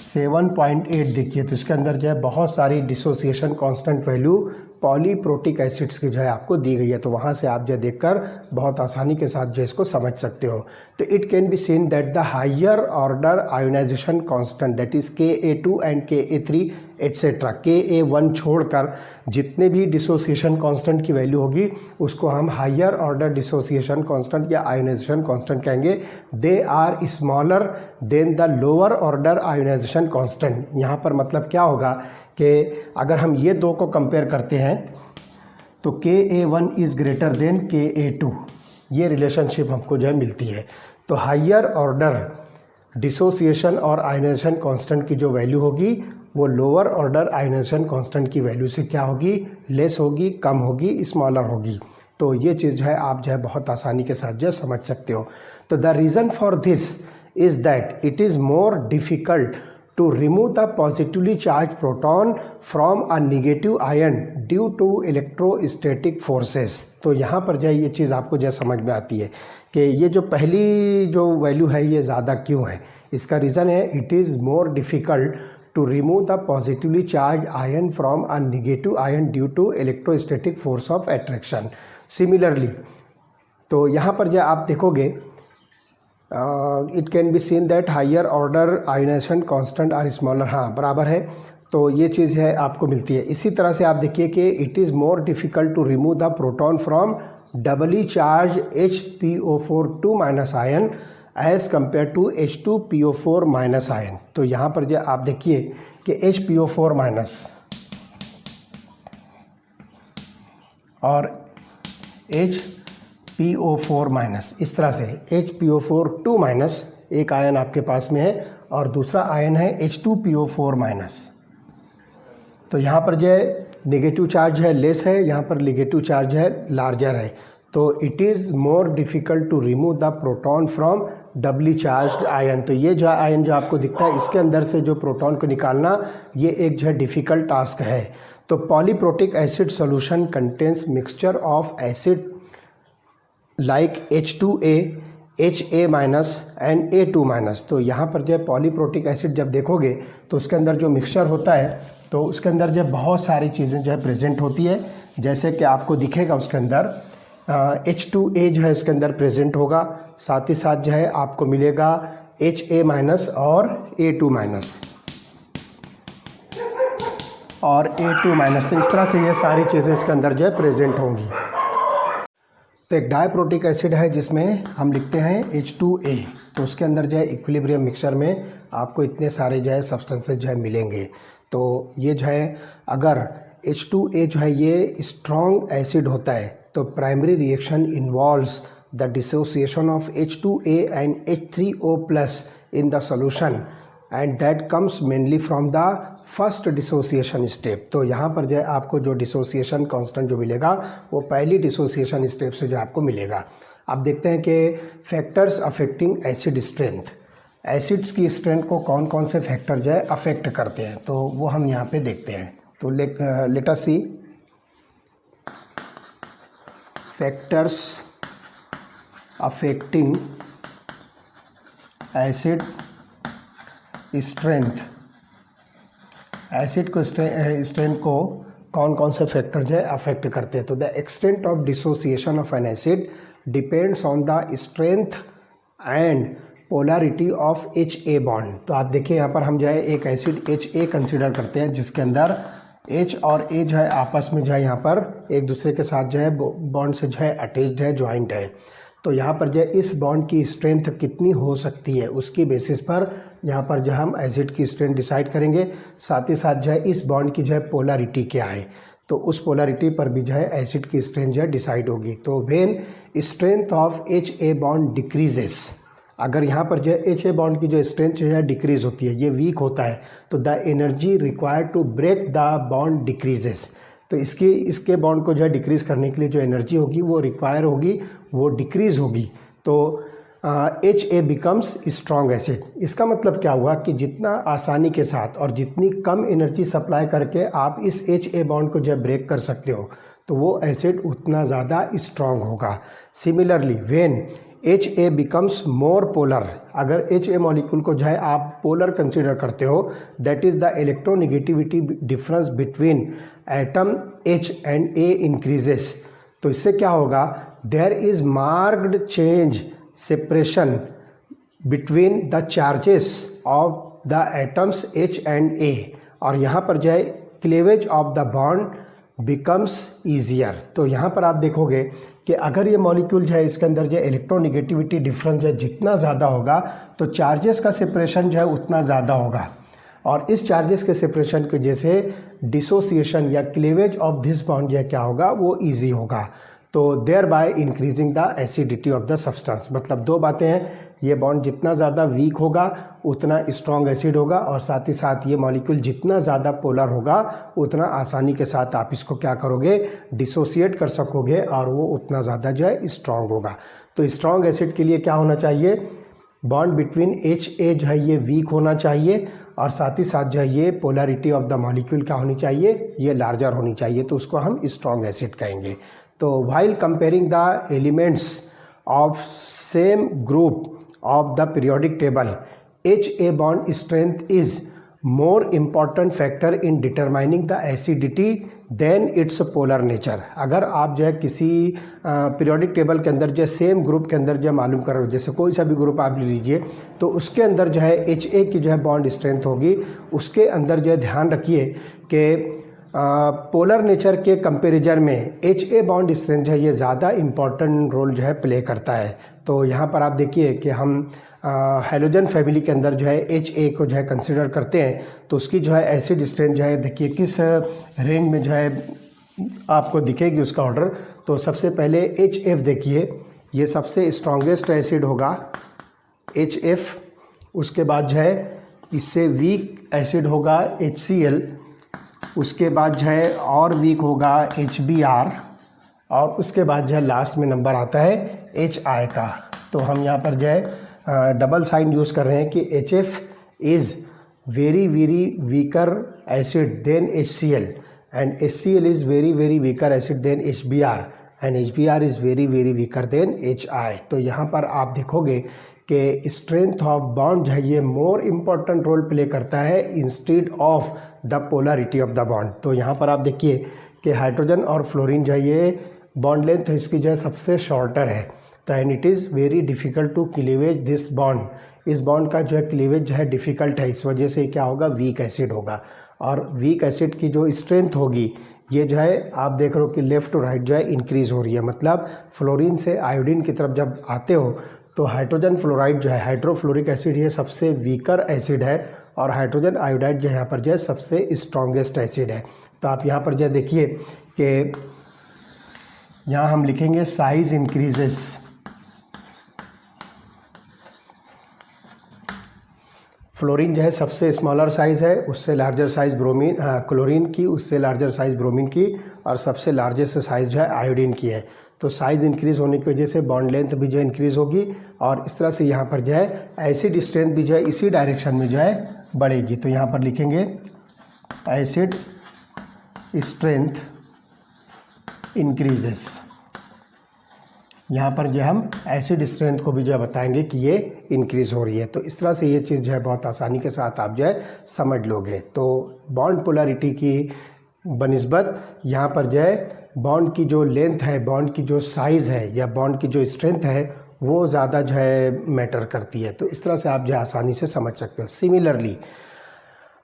7.8 देखिए, तो इसके अंदर जो है बहुत सारी dissociation constant value polyprotic acids की जो है आपको दी गई है। तो वहाँ से आप जो देखकर बहुत आसानी के साथ जो इसको समझ सकते हो। तो it can be seen that the higher order ionization constant that is Ka2 and Ka3 etcetera, Ka1 छोड़कर जितने भी डिसोसिएशन कांस्टेंट की वैल्यू होगी उसको हम हायर ऑर्डर डिसोसिएशन कांस्टेंट या आयोनाइजेशन कांस्टेंट कहेंगे। They are smaller than the lower order ionization constant. यहाँ पर मतलब क्या होगा कि अगर हम ये दो को कंपेयर करते हैं तो Ka1 is greater than Ka2, ये रिलेशनशिप हमको जो है मिलती है। तो हायर ऑर्डर डिसोसिएशन और आयोनाइजेशन कांस्टेंट की जो वैल्यू होगी वो लोअर ऑर्डर आयोनाइजेशन कांस्टेंट की वैल्यू से क्या होगी, लेस होगी, कम होगी, स्मॉलर होगी। तो ये चीज़ जो है आप जो है बहुत आसानी के साथ जो है समझ सकते हो। तो the reason for this is that it is more difficult to remove the positively charged proton from a negative ion due to electrostatic forces। तो यहाँ पर जो है ये चीज़ आपको जो समझ में आती है कि ये जो पहली जो वैल्यू है ये ज़्यादा क्यों है। इसका रीज़न है it is more difficult to remove the positively charged ion from a negative ion due to electrostatic force of attraction। Similarly, तो यहाँ पर जो आप देखोगे it can be seen that higher order ionization constant are smaller, हाँ बराबर है। तो ये चीज़ है आपको मिलती है। इसी तरह से आप देखिए कि it is more difficult to remove the proton from doubly charge H2PO4 2 minus ion as compare to H2PO4 minus ion. तो यहाँ पर जो आप देखिए कि HPO4 माइनस और HPO4 माइनस, इस तरह से HPO4 2 माइनस एक आयन आपके पास में है और दूसरा आयन है H2PO4 माइनस। तो यहाँ पर जो है नेगेटिव चार्ज है लेस है, यहाँ पर नेगेटिव चार्ज है लार्जर है। तो it is more difficult to remove the proton from doubly charged ion. तो ये जो आयन जो आपको दिखता है इसके अंदर से जो प्रोटॉन को निकालना ये एक जो है डिफ़िकल्ट टास्क है। तो polyprotic acid solution contains mixture of acid like H2A, HA minus and A2 minus. तो यहाँ पर जो है पॉलीप्रोटिक एसिड जब देखोगे तो उसके अंदर जो मिक्सचर होता है तो उसके अंदर जो बहुत सारी चीज़ें जो है प्रेजेंट होती है। जैसे कि आपको दिखेगा उसके अंदर H2A जो है इसके अंदर प्रेजेंट होगा, साथ ही साथ जो है आपको मिलेगा HA माइनस और A2 माइनस और A2 माइनस। तो इस तरह से ये सारी चीज़ें इसके अंदर जो है प्रेजेंट होंगी। तो एक डाइप्रोटिक एसिड है जिसमें हम लिखते हैं H2A, तो उसके अंदर जो है इक्विलिब्रियम मिक्सचर में आपको इतने सारे जो है सब्सटेंसेस जो है मिलेंगे। तो ये जो है अगर H2A जो है ये स्ट्रॉन्ग एसिड होता है तो primary reaction involves the dissociation of H2A and H3O plus in the solution and that comes mainly from the first dissociation step. तो यहाँ पर जो है आपको जो डिसोसिएशन कांस्टेंट जो मिलेगा वो पहली डिसोसिएशन स्टेप से जो आपको मिलेगा। अब देखते हैं कि factors affecting acid strength, acids की स्ट्रेंथ को कौन कौन से फैक्टर जो है अफेक्ट करते हैं, तो वो हम यहाँ पे देखते हैं। तो let us see factors affecting acid strength. Acid को स्ट्रेंथ को कौन कौन से फैक्टर जो है अफेक्ट करते हैं। तो the extent of dissociation of an acid depends on the strength and polarity of HA bond. तो आप देखिए यहाँ पर हम जो है एक एसिड HA कंसिडर करते हैं जिसके अंदर H और A जो है आपस में जो है यहाँ पर एक दूसरे के साथ जो है बॉन्ड से जो है अटैच्ड है, ज्वाइंट है। तो यहाँ पर जो है इस बॉन्ड की स्ट्रेंथ कितनी हो सकती है उसकी बेसिस पर यहाँ पर जो हम एसिड की स्ट्रेंथ डिसाइड करेंगे। साथ ही साथ जो है इस बॉन्ड की जो है पोलरिटी क्या है, तो उस पोलरिटी पर भी जो है एसिड की स्ट्रेंथ जो है डिसाइड होगी। तो when strength of HA bond decreases, अगर यहाँ पर जो है HA बॉन्ड की जो स्ट्रेंथ जो है डिक्रीज होती है, ये वीक होता है, तो the energy required to break the bond decreases, तो इसके बॉन्ड को जो है डिक्रीज़ करने के लिए जो एनर्जी होगी वो रिक्वायर होगी, वो डिक्रीज़ होगी। तो HA बिकम्स स्ट्रॉन्ग एसिड। इसका मतलब क्या हुआ कि जितना आसानी के साथ और जितनी कम एनर्जी सप्लाई करके आप इस HA बॉन्ड को जो है ब्रेक कर सकते हो, तो वो एसिड उतना ज़्यादा स्ट्रॉन्ग होगा। Similarly when HA becomes more polar, अगर HA मॉलिक्यूल को जो है आप पोलर कंसिडर करते हो, that is the electronegativity difference between atom H and A इंक्रीजेस। तो इससे क्या होगा, there is marked change separation between the charges of the atoms H and A, और यहाँ पर जो है cleavage of the bond becomes easier. तो यहाँ पर आप देखोगे कि अगर ये मॉलिक्यूल जो है इसके अंदर जो इलेक्ट्रोनेगेटिविटी डिफरेंस जो है जितना ज़्यादा होगा, तो चार्जेस का सेपरेशन जो है उतना ज़्यादा होगा, और इस चार्जेस के सेपरेशन की वजह से डिसोसिएशन या क्लेवेज ऑफ दिस बॉन्ड जो क्या होगा वो ईजी होगा। तो thereby increasing the acidity of the substance. मतलब दो बातें हैं, ये बॉन्ड जितना ज़्यादा वीक होगा उतना स्ट्रॉन्ग एसिड होगा, और साथ ही साथ ये मॉलिक्यूल जितना ज़्यादा पोलर होगा उतना आसानी के साथ आप इसको क्या करोगे, डिसोसिएट कर सकोगे, और वो उतना ज़्यादा जो है स्ट्रॉन्ग होगा। तो स्ट्रॉन्ग एसिड के लिए क्या होना चाहिए, बॉन्ड बिटवीन HA जो है ये वीक होना चाहिए, और साथ ही साथ जो है ये पोलरिटी ऑफ द मॉलिक्यूल क्या होनी चाहिए, ये लार्जर होनी चाहिए, तो उसको हम स्ट्रॉन्ग एसिड कहेंगे। तो while comparing the elements of same group of the periodic table, HA bond strength is more important factor in determining the acidity than its polar nature। अगर आप जो है किसी पीरियोडिक टेबल के अंदर जो सेम ग्रुप के अंदर जो मालूम कर रहे हो, जैसे कोई सा भी ग्रुप आप ले लीजिए, तो उसके अंदर जो है HA की जो है बॉन्ड स्ट्रेंथ होगी, उसके अंदर जो है ध्यान रखिए कि पोलर नेचर के कंपैरिजन में HA बॉन्ड स्ट्रेंथ जो है ये ज़्यादा इम्पॉर्टेंट रोल जो है प्ले करता है। तो यहाँ पर आप देखिए कि हम हैलोजन फैमिली के अंदर जो है HA को जो है कंसिडर करते हैं, तो उसकी जो है एसिड स्ट्रेंथ जो है देखिए किस रेंज में जो है आपको दिखेगी उसका ऑर्डर। तो सबसे पहले HF देखिए, ये सबसे स्ट्रॉन्गेस्ट एसिड होगा HF। उसके बाद जो है इससे वीक एसिड होगा HCl, उसके बाद जो है और वीक होगा HBr, और उसके बाद जो है लास्ट में नंबर आता है HI का। तो हम यहाँ पर जो है डबल साइन यूज़ कर रहे हैं कि HF is very very weaker acid than HCl, and HCl is very very weaker acid than HBr, and HBr is very very weaker than HI। तो यहाँ पर आप देखोगे कि स्ट्रेंथ ऑफ बॉन्ड जो है ये मोर इम्पॉर्टेंट रोल प्ले करता है instead of the polarity of the bond. तो यहाँ पर आप देखिए कि हाइड्रोजन और फ्लोरीन जो है ये बॉन्ड लेंथ इसकी जो है सबसे शॉर्टर है, तो and it is very difficult to cleavage this bond. इस बॉन्ड का जो है क्लीवेज जो है डिफ़िकल्ट है, इस वजह से क्या होगा, वीक एसिड होगा, और वीक एसिड की जो स्ट्रेंथ होगी ये जो है आप देख रहे हो कि लेफ़्ट टू राइट जो है इंक्रीज़ हो रही है। मतलब फ्लोरीन से आयोडीन की तरफ जब आते हो तो हाइड्रोजन फ्लोराइड जो है हाइड्रोफ्लोरिक एसिड ये सबसे वीकर एसिड है, और हाइड्रोजन आयोडाइड जो यहाँ पर जो है सबसे स्ट्रॉन्गेस्ट एसिड है। तो आप यहाँ पर जो है देखिए कि यहाँ हम लिखेंगे साइज इंक्रीजेस, फ्लोरीन जो है सबसे स्मॉलर साइज़ है, उससे लार्जर साइज़ ब्रोमीन क्लोरीन की, उससे लार्जर साइज़ ब्रोमीन की, और सबसे लार्जेस्ट साइज़ जो है आयोडीन की है। तो साइज़ इंक्रीज़ होने की वजह से बॉन्ड लेंथ भी जो है इंक्रीज़ होगी, और इस तरह से यहाँ पर जो है एसिड स्ट्रेंथ भी जो है इसी डायरेक्शन में जो है बढ़ेगी। तो यहाँ पर लिखेंगे एसिड स्ट्रेंथ इंक्रीजेस। यहाँ पर जो हम एसिड स्ट्रेंथ को भी जो है बताएंगे कि ये इंक्रीज़ हो रही है। तो इस तरह से ये चीज़ जो है बहुत आसानी के साथ आप जो है समझ लोगे। तो बॉन्ड पोलरिटी की बनिस्बत यहाँ पर जो है बॉन्ड की जो लेंथ है, बॉन्ड की जो साइज़ है, या बॉन्ड की जो स्ट्रेंथ है वो ज़्यादा जो है मैटर करती है। तो इस तरह से आप जो है आसानी से समझ सकते हो। Similarly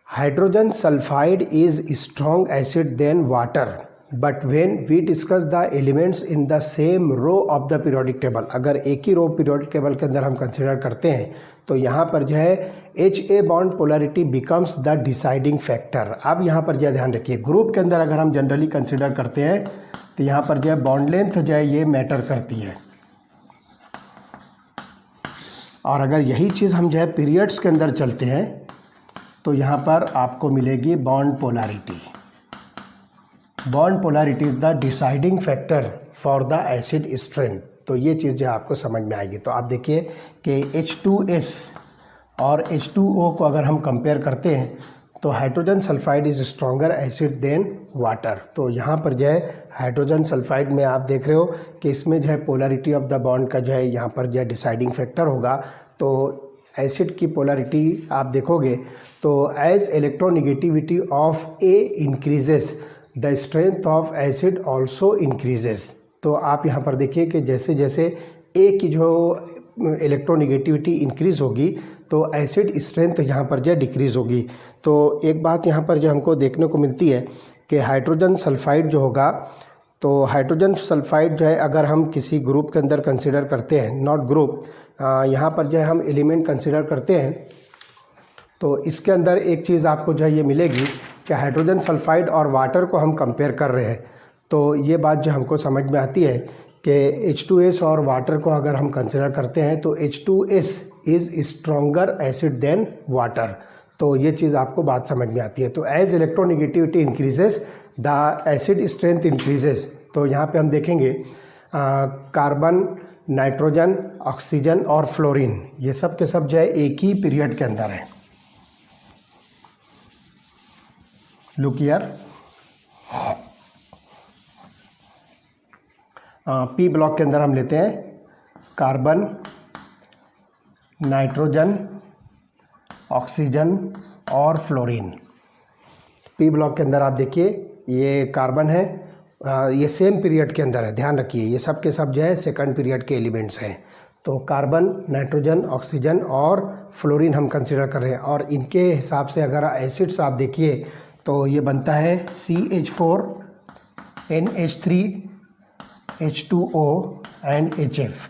hydrogen sulphide is strong acid than water but when we discuss the elements in the same row of the periodic table, अगर एक ही रो पीरियोडिक टेबल के अंदर हम कंसिडर करते हैं तो यहाँ पर जो है HA bond polarity becomes the deciding factor. अब यहाँ पर जो है ध्यान रखिए, ग्रुप के अंदर अगर हम जनरली कंसिडर करते हैं तो यहाँ पर जो है बॉन्ड लेंथ जो है ये मैटर करती है, और अगर यही चीज़ हम जो है पीरियड्स के अंदर चलते हैं तो यहाँ पर आपको मिलेगी bond polarity. Bond polarity is the deciding factor for the acid strength. तो ये चीज़ जो आपको समझ में आएगी। तो आप देखिए कि H2S और H2O को अगर हम कंपेयर करते हैं तो hydrogen sulphide is stronger acid than water. तो यहाँ पर जो है हाइड्रोजन सल्फाइड में आप देख रहे हो कि इसमें जो है पोलैरिटी ऑफ द बॉन्ड का जो है यहाँ पर जो है डिसाइडिंग फैक्टर होगा। तो एसिड की पोलैरिटी आप देखोगे तो as electronegativity of A increases the strength of acid also increases. तो आप यहाँ पर देखिए कि जैसे जैसे A की जो इलेक्ट्रोनेगेटिविटी इंक्रीज़ होगी तो एसिड स्ट्रेंथ यहाँ पर जो है डिक्रीज़ होगी। तो एक बात यहाँ पर जो हमको देखने को मिलती है कि हाइड्रोजन सल्फाइड जो होगा, तो हाइड्रोजन सल्फाइड जो है अगर हम किसी ग्रुप के अंदर कंसिडर करते हैं, नॉट ग्रुप, यहाँ पर जो है हम एलिमेंट कंसिडर करते हैं, तो इसके अंदर एक चीज़ आपको जो है ये मिलेगी कि हाइड्रोजन सल्फाइड और वाटर को हम कंपेयर कर रहे हैं। तो ये बात जो हमको समझ में आती है कि H2S और वाटर को अगर हम कंसिडर करते हैं तो H2S is stronger acid than water. तो ये चीज़ आपको बात समझ में आती है। तो as electronegativity increases the acid strength increases. तो यहाँ पे हम देखेंगे कार्बन, नाइट्रोजन, ऑक्सीजन और फ्लोरीन, ये सब के सब जो है एक ही पीरियड के अंदर है। लुक हियर, P ब्लॉक के अंदर हम लेते हैं कार्बन, नाइट्रोजन, ऑक्सीजन और फ्लोरीन। P ब्लॉक के अंदर आप देखिए ये कार्बन है, ये सेम पीरियड के अंदर है, ध्यान रखिए ये सब के सब जो है सेकंड पीरियड के एलिमेंट्स हैं। तो कार्बन, नाइट्रोजन, ऑक्सीजन और फ्लोरीन हम कंसिडर कर रहे हैं, और इनके हिसाब से अगर एसिड्स आप देखिए तो ये बनता है CH4, NH3, H2O and HF।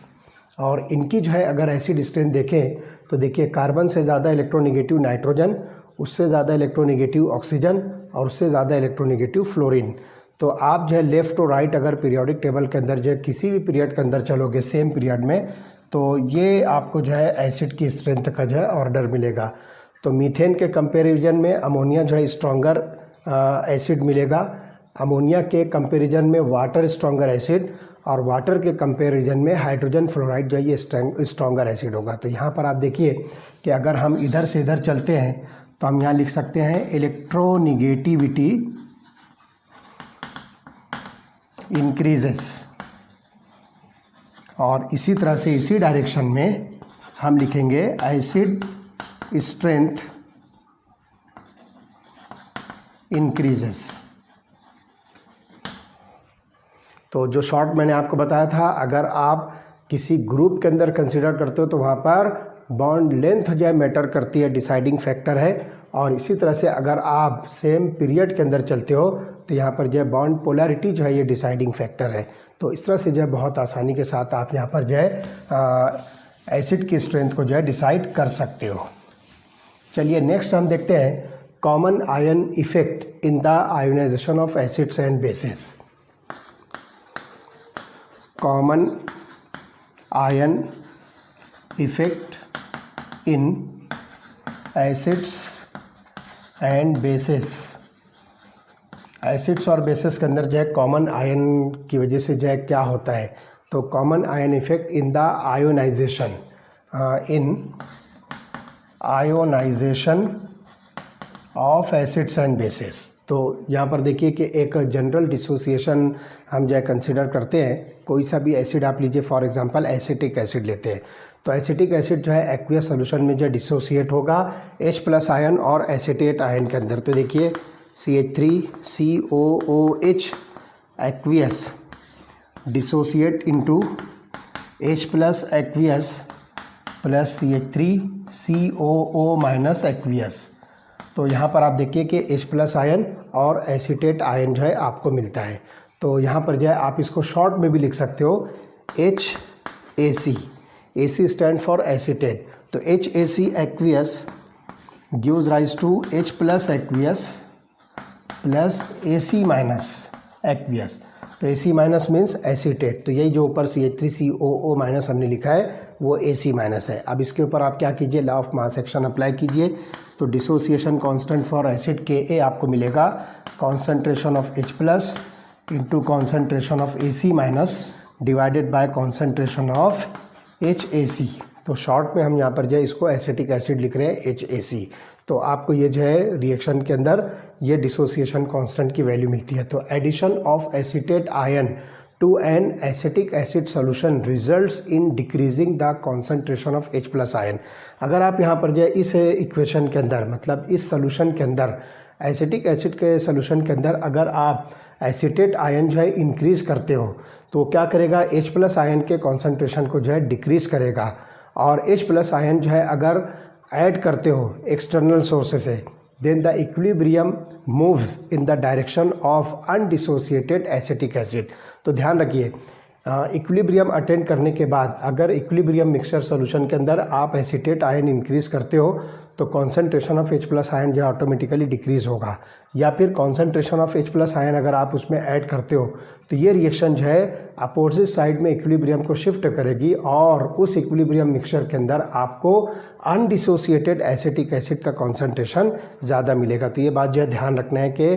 और इनकी जो है अगर एसिड स्ट्रेंथ देखें तो देखिए कार्बन से ज़्यादा इलेक्ट्रोनेगेटिव नाइट्रोजन, उससे ज़्यादा इलेक्ट्रोनेगेटिव ऑक्सीजन और उससे ज़्यादा इलेक्ट्रोनेगेटिव फ्लोरीन। तो आप जो है लेफ़्ट और राइट अगर पीरियोडिक टेबल के अंदर जो है किसी भी पीरियड के अंदर चलोगे सेम पीरियड में, तो ये आपको जो है एसिड की स्ट्रेंथ का जो है ऑर्डर मिलेगा। तो मीथेन के कंपैरिजन में अमोनिया जो है स्ट्रॉन्गर एसिड मिलेगा, अमोनिया के कंपैरिजन में वाटर स्ट्रॉन्गर एसिड, और वाटर के कंपैरिजन में हाइड्रोजन फ्लोराइड जो है ये स्ट्रॉन्गर एसिड होगा। तो यहाँ पर आप देखिए कि अगर हम इधर से इधर चलते हैं तो हम यहाँ लिख सकते हैं इलेक्ट्रोनेगेटिविटी इंक्रीजेस, और इसी तरह से इसी डायरेक्शन में हम लिखेंगे एसिड स्ट्रेंथ इंक्रीजेस। तो जो शॉर्ट मैंने आपको बताया था, अगर आप किसी ग्रुप के अंदर कंसिडर करते हो तो वहाँ पर बॉन्ड लेंथ जो है मैटर करती है, डिसाइडिंग फैक्टर है। और इसी तरह से अगर आप सेम पीरियड के अंदर चलते हो तो यहाँ पर जो है बॉन्ड पोलैरिटी जो है ये डिसाइडिंग फैक्टर है। तो इस तरह से जो है बहुत आसानी के साथ आप यहाँ पर जो है एसिड की स्ट्रेंथ को जो है डिसाइड कर सकते हो। चलिए नेक्स्ट हम देखते हैं common ion effect in the ionization of acids and bases. Common ion effect in acids and bases. Acids और बेसिस के अंदर जो है कॉमन आयन की वजह से जो है क्या होता है, तो common ion effect in the ionization, in ionization of acids and bases. तो यहाँ पर देखिए कि एक जनरल डिसोसिएशन हम जो है कंसिडर करते हैं। कोई सा भी एसिड आप लीजिए, फॉर एग्जांपल एसिटिक एसिड लेते हैं, तो एसिटिक एसिड जो है एक्वियस सोल्यूशन में जो डिसोसिएट होगा H+ आयन और एसिटेट आयन के अंदर। तो देखिए CH3COOH aqueous dissociate into H+ aqueous plus CH3COO- aqueous. तो यहाँ पर आप देखिए कि H प्लस आयन और एसीटेट आयन जो है आपको मिलता है। तो यहाँ पर जो है आप इसको शॉर्ट में भी लिख सकते हो HAC, AC stand for acetate. तो HAC aqueous gives rise to H plus aqueous plus AC minus aqueous. तो AC माइनस मीन्स एसीटेट। तो यही जो ऊपर CH3COO माइनस हमने लिखा है वो AC माइनस है। अब इसके ऊपर आप क्या कीजिए, law of mass action apply कीजिए। तो dissociation constant for acid Ka आपको मिलेगा concentration of H plus into concentration of AC minus divided by concentration of HAC। तो शॉर्ट में हम यहाँ पर जो है इसको एसिटिक एसिड लिख रहे हैं HAC। तो आपको ये जो है रिएक्शन के अंदर ये डिसोसिएशन कांस्टेंट की वैल्यू मिलती है। तो addition of acetate ion to an acetic acid solution results in decreasing the concentration of H plus ion. अगर आप यहाँ पर जो है इस इक्वेशन के अंदर मतलब इस सॉल्यूशन के अंदर एसिटिक एसिड के सॉल्यूशन के अंदर अगर आप एसीटेट आयन जो है इंक्रीज करते हो तो क्या करेगा, H प्लस आयन के कॉन्सेंट्रेशन को जो है डिक्रीज करेगा। और H प्लस आयन जो है अगर ऐड करते हो एक्सटर्नल सोर्सेस से then the equilibrium moves in the direction of undissociated acetic acid. तो ध्यान रखिए इक्विलिब्रियम अटेंड करने के बाद अगर इक्विलिब्रियम मिक्सचर सॉल्यूशन के अंदर आप एसीटेट आयन इंक्रीज करते हो तो concentration of H plus ion जो ऑटोमेटिकली डिक्रीज होगा। या फिर concentration of H plus ion अगर आप उसमें ऐड करते हो तो ये रिएक्शन जो है अपोजिट साइड में इक्विलिब्रियम को शिफ्ट करेगी और उस इक्विलिब्रियम मिक्सचर के अंदर आपको अनडिसोसिएटेड एसिटिक एसिड का कॉन्सेंट्रेशन ज़्यादा मिलेगा। तो ये बात जो है ध्यान रखना है कि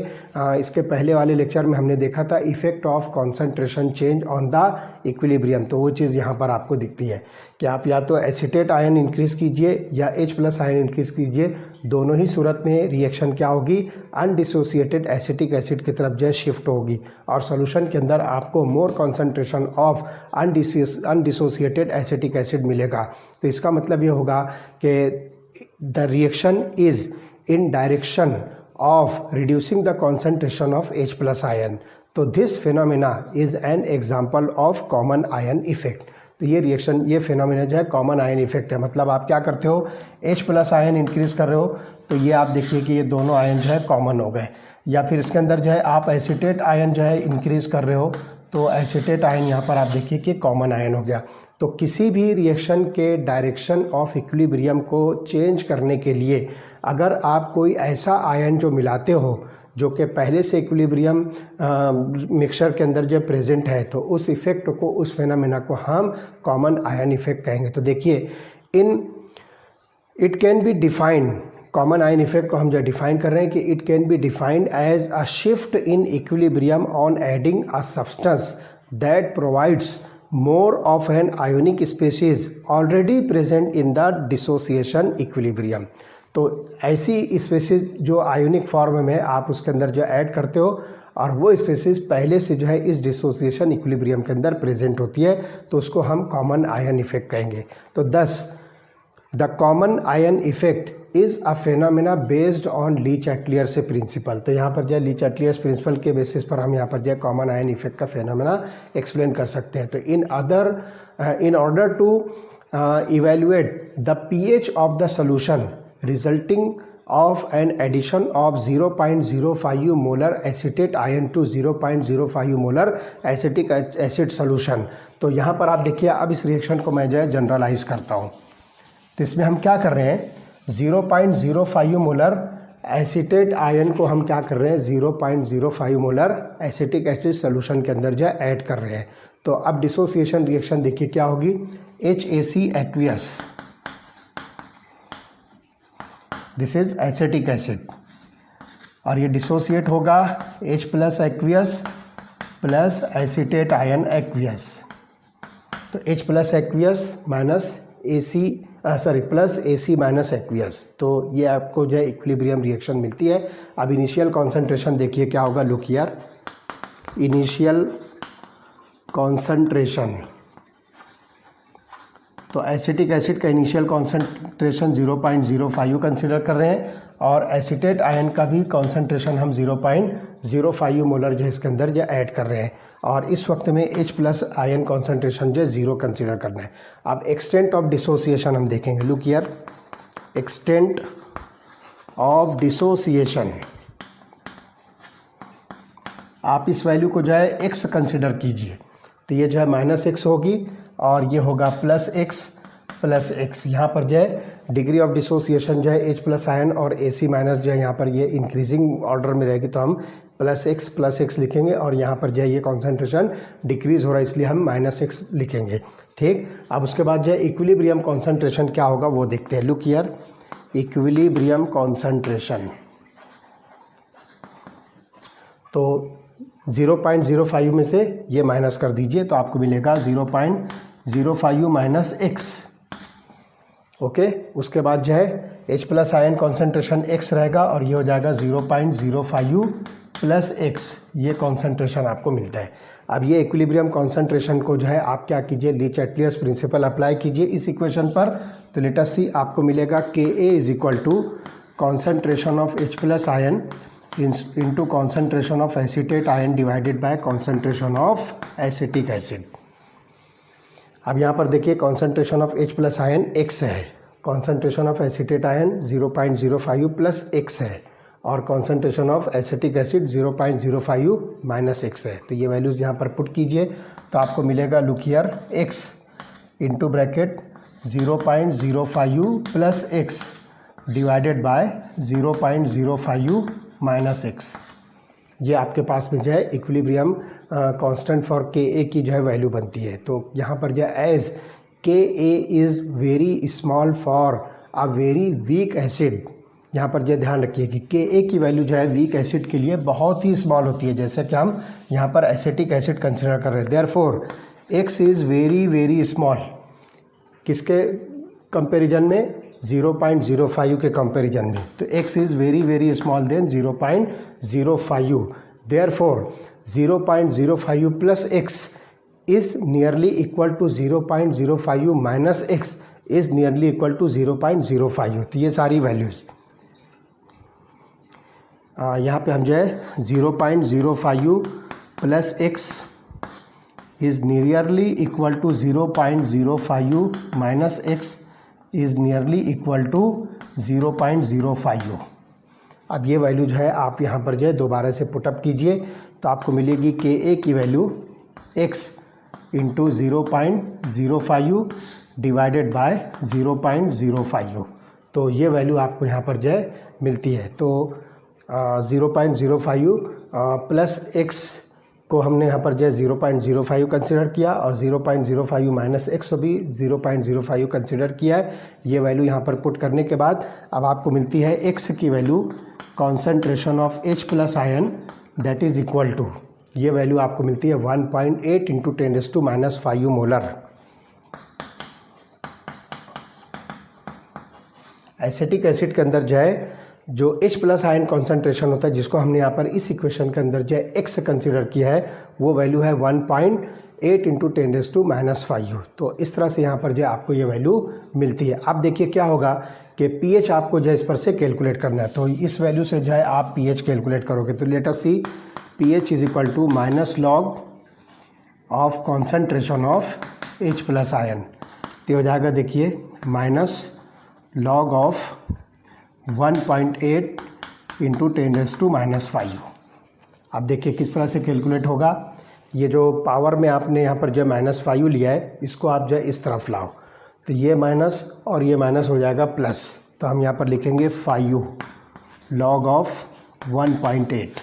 इसके पहले वाले लेक्चर में हमने देखा था effect of concentration change on the equilibrium. तो वो चीज़ यहाँ पर आपको दिखती है कि आप या तो एसीटेट आयन इंक्रीज़ कीजिए या H प्लस आयन इंक्रीज़ कीजिए, दोनों ही सूरत में रिएक्शन क्या होगी, अनडिसोसिएटेड एसिटिक एसिड की तरफ जो है शिफ्ट होगी और सॉल्यूशन के अंदर आपको more concentration of undissociated acetic acid मिलेगा। तो इसका मतलब ये होगा कि the reaction is in direction of reducing the concentration of H plus ion. तो this phenomena is an example of common ion effect. तो ये रिएक्शन ये फिनोमेना जो है कॉमन आयन इफेक्ट है। मतलब आप क्या करते हो, H प्लस आयन इंक्रीज कर रहे हो तो ये आप देखिए कि ये दोनों आयन जो है कॉमन हो गए। या फिर इसके अंदर जो है आप एसीटेट आयन जो है इंक्रीज कर रहे हो तो एसीटेट आयन यहाँ पर आप देखिए कि कॉमन आयन हो गया। तो किसी भी रिएक्शन के डायरेक्शन ऑफ इक्विलिब्रियम को चेंज करने के लिए अगर आप कोई ऐसा आयन जो मिलाते हो जो कि पहले से इक्विलिब्रियम मिक्सचर के अंदर जो प्रेजेंट है तो उस इफेक्ट को, उस फेनोमेना को हम कॉमन आयन इफेक्ट कहेंगे। तो देखिए it can be defined, common ion effect को हम जो डिफाइन कर रहे हैं कि it can be defined as a shift in equilibrium on adding a substance that provides more of an ionic species already present in the dissociation equilibrium। तो ऐसी species जो आयोनिक फॉर्म में आप उसके अंदर जो ऐड करते हो और वो स्पेसीज पहले से जो है इस डिसोसिएशन इक्विलिब्रियम के अंदर प्रेजेंट होती है तो उसको हम कॉमन आयन इफेक्ट कहेंगे। तो thus the common ion effect is a phenomena based on Le Chatelier's principle. तो यहाँ पर जो है लीच-एटलियर्स प्रिंसिपल के बेसिस पर हम यहाँ पर जो है कॉमन आयन इफेक्ट का फेनोमेना एक्सप्लेन कर सकते हैं। तो in order to evaluate the pH of the solution resulting of an addition of 0.05 molar acetate ion to 0.05 molar acetic acid solution। तो यहाँ पर आप देखिए अब इस रिएक्शन को मैं जो है जनरलाइज करता हूँ। तो इसमें हम क्या कर रहे हैं, 0.05 मोलर एसीटेट आयन को हम क्या कर रहे हैं 0.05 मोलर एसिटिक एसिड सोल्यूशन के अंदर जो है ऐड कर रहे हैं। तो अब डिसोसिएशन रिएक्शन देखिए क्या होगी, HAC aqueous, this is acetic acid और ये डिसोसिएट होगा H plus aqueous plus acetate ion aqueous. तो H plus aqueous minus plus AC minus aqueous. तो ये आपको जो है इक्विलिब्रियम रिएक्शन मिलती है। अब इनिशियल कॉन्सेंट्रेशन देखिए क्या होगा, लुक हियर, इनिशियल कॉन्सेंट्रेशन। तो एसिटिक एसिड का इनिशियल कॉन्सेंट्रेशन 0.05 कंसिडर कर रहे हैं और एसीटेट आयन का भी कॉन्सेंट्रेशन हम 0.05 मोलर जो है इसके अंदर जो ऐड कर रहे हैं और इस वक्त में H प्लस आयन कॉन्सेंट्रेशन जो है 0 कंसिडर करना है। अब एक्सटेंट ऑफ डिसोसिएशन हम देखेंगे, look here, extent of dissociation, आप इस वैल्यू को जो है x कंसिडर कीजिए, तो ये जो है -x होगी और ये होगा +x। यहाँ पर जो है डिग्री ऑफ डिसोसिएशन जो है H+ आयन और AC- जो है यहाँ पर ये इंक्रीजिंग ऑर्डर में रहेगी, तो हम +x लिखेंगे और यहाँ पर जो है ये कॉन्सेंट्रेशन डिक्रीज़ हो रहा है इसलिए हम -x लिखेंगे। ठीक, अब उसके बाद जो है इक्विलिब्रियम कॉन्सेंट्रेशन क्या होगा वो देखते हैं। लुक हियर, इक्विलिब्रियम कॉन्सेंट्रेशन, तो 0.05 में से ये माइनस कर दीजिए तो आपको मिलेगा 0.05 - x। ओके, उसके बाद जो है H+ आयन कॉन्सेंट्रेशन x रहेगा और ये हो जाएगा 0.05 + x, ये कॉन्सेंट्रेशन आपको मिलता है। अब ये इक्विलिब्रियम कॉन्सेंट्रेशन को जो है आप क्या कीजिए, ली चैटलियर्स प्रिंसिपल अप्लाई कीजिए इस इक्वेशन पर, तो लेट अस सी, आपको मिलेगा Ka = concentration of H+ ion into concentration of acetate ion divided by concentration of acetic acid. अब यहाँ पर देखिए concentration of H+ ion x है, concentration of acetate ion 0.05 + x है और concentration of acetic acid 0.05 - x है। तो ये वैल्यूज़ यहाँ पर पुट कीजिए तो आपको मिलेगा, look here, x into bracket 0.05 + x divided by 0.05 - x। ये आपके पास में जो है इक्विलिब्रियम कांस्टेंट फॉर Ka की जो है वैल्यू बनती है। तो यहाँ पर जो है as Ka is very small for a very weak acid, यहाँ पर जो ध्यान रखिए कि Ka की वैल्यू जो है वीक एसिड के लिए बहुत ही स्मॉल होती है, जैसे कि हम यहाँ पर एसिटिक एसिड कंसिडर कर रहे हैं। Therefore x is very small, किसके कंपैरिजन में, 0.05 के कंपैरिजन में, तो x is very small than 0.05। Therefore 0.05 + x is nearly equal to 0.05 - x is nearly equal to 0.05। तो ये सारी वैल्यूज़ यहाँ पे हम जो है 0.05 + x is nearly equal to 0.05 - x is nearly equal to 0.05। अब ये वैल्यू जो है आप यहाँ पर जो है दोबारा से पुटअप कीजिए तो आपको मिलेगी Ka की value x into 0.05 divided by 0.05। तो ये वैल्यू आपको यहाँ पर जो है मिलती है। तो 0.05 प्लस x को हमने यहाँ पर जो है 0.05 कंसिडर किया और 0.05 - x को भी 0.05 कंसिडर किया है। ये वैल्यू यहाँ पर पुट करने के बाद अब आपको मिलती है x की value concentration of H+ ion that is equal to, ये वैल्यू आपको मिलती है 1.8 इंटू 10⁻⁵ मोलर। एसिटिक एसिड के अंदर जो है जो H+ आयन कॉन्सेंट्रेशन होता है, जिसको हमने यहाँ पर इस इक्वेशन के अंदर जो है x कंसिडर किया है, वो वैल्यू है 1.8 इंटू 10⁻⁵। तो इस तरह से यहाँ पर जो है आपको ये वैल्यू मिलती है। अब देखिए क्या होगा कि pH आपको जो है इस पर से कैलकुलेट करना है, तो इस वैल्यू से जो है आप pH कैलकुलेट करोगे। तो let us see, pH is equal to -log of concentration of H+ ion, तो हो जाएगा देखिए -log ऑफ 1.8 इंटू 10⁻⁵। अब देखिए किस तरह से कैलकुलेट होगा। ये जो पावर में आपने यहाँ पर जो -5 लिया है, इसको आप जो है इस तरफ लाओ, तो ये माइनस और ये माइनस हो जाएगा प्लस। तो हम यहाँ पर लिखेंगे 5 log ऑफ 1.8।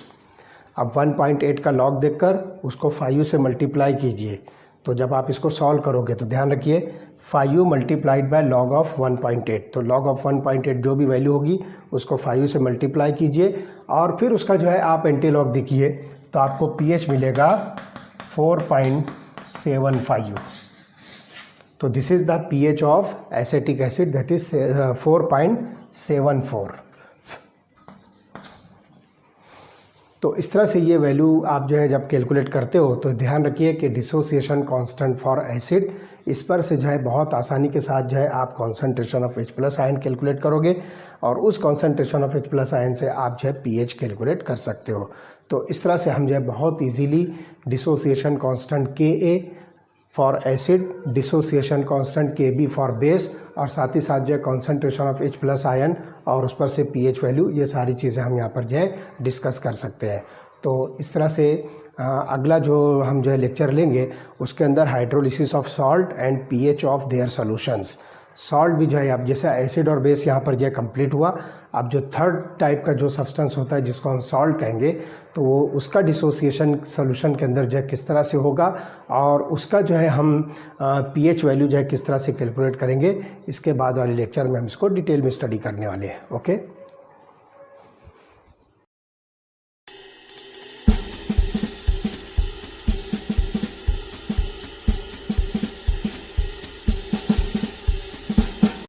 अब 1.8 का log देखकर उसको 5 से मल्टीप्लाई कीजिए। तो जब आप इसको सॉल्व करोगे तो ध्यान रखिए 5 मल्टीप्लाइड बाय log ऑफ 1.8, तो log ऑफ 1.8 जो भी वैल्यू होगी उसको 5 से मल्टीप्लाई कीजिए और फिर उसका जो है आप एंटी लॉग देखिए तो आपको pH मिलेगा 4.75। तो this is the pH of acetic acid that is 4.74। तो इस तरह से ये वैल्यू आप जो है जब कैलकुलेट करते हो तो ध्यान रखिए कि डिसोसिएशन कांस्टेंट फॉर एसिड, इस पर से जो है बहुत आसानी के साथ जो है आप concentration of H+ ion calculate करोगे और उस कॉन्सेंट्रेशन ऑफ H+ आयन से आप जो है pH कैलकुलेट कर सकते हो। तो इस तरह से हम जो है बहुत easily dissociation constant Ka for acid, dissociation constant Kb for base, और साथ ही साथ जो है concentration of H plus ion और उस पर से pH वैल्यू, ये सारी चीज़ें हम यहाँ पर जो है डिस्कस कर सकते हैं। तो इस तरह से अगला जो हम जो है लेक्चर लेंगे उसके अंदर hydrolysis of salt and pH of their solutions. Salt भी जो है अब जैसे एसिड और बेस यहाँ पर जो है कंप्लीट हुआ, अब जो थर्ड टाइप का जो सब्सटेंस होता है जिसको हम सॉल्ट कहेंगे, तो वो उसका डिसोसिएशन सॉल्यूशन के अंदर जो है किस तरह से होगा और उसका जो है हम pH वैल्यू जो है किस तरह से कैलकुलेट करेंगे, इसके बाद वाले लेक्चर में हम इसको डिटेल में स्टडी करने वाले हैं। ओके।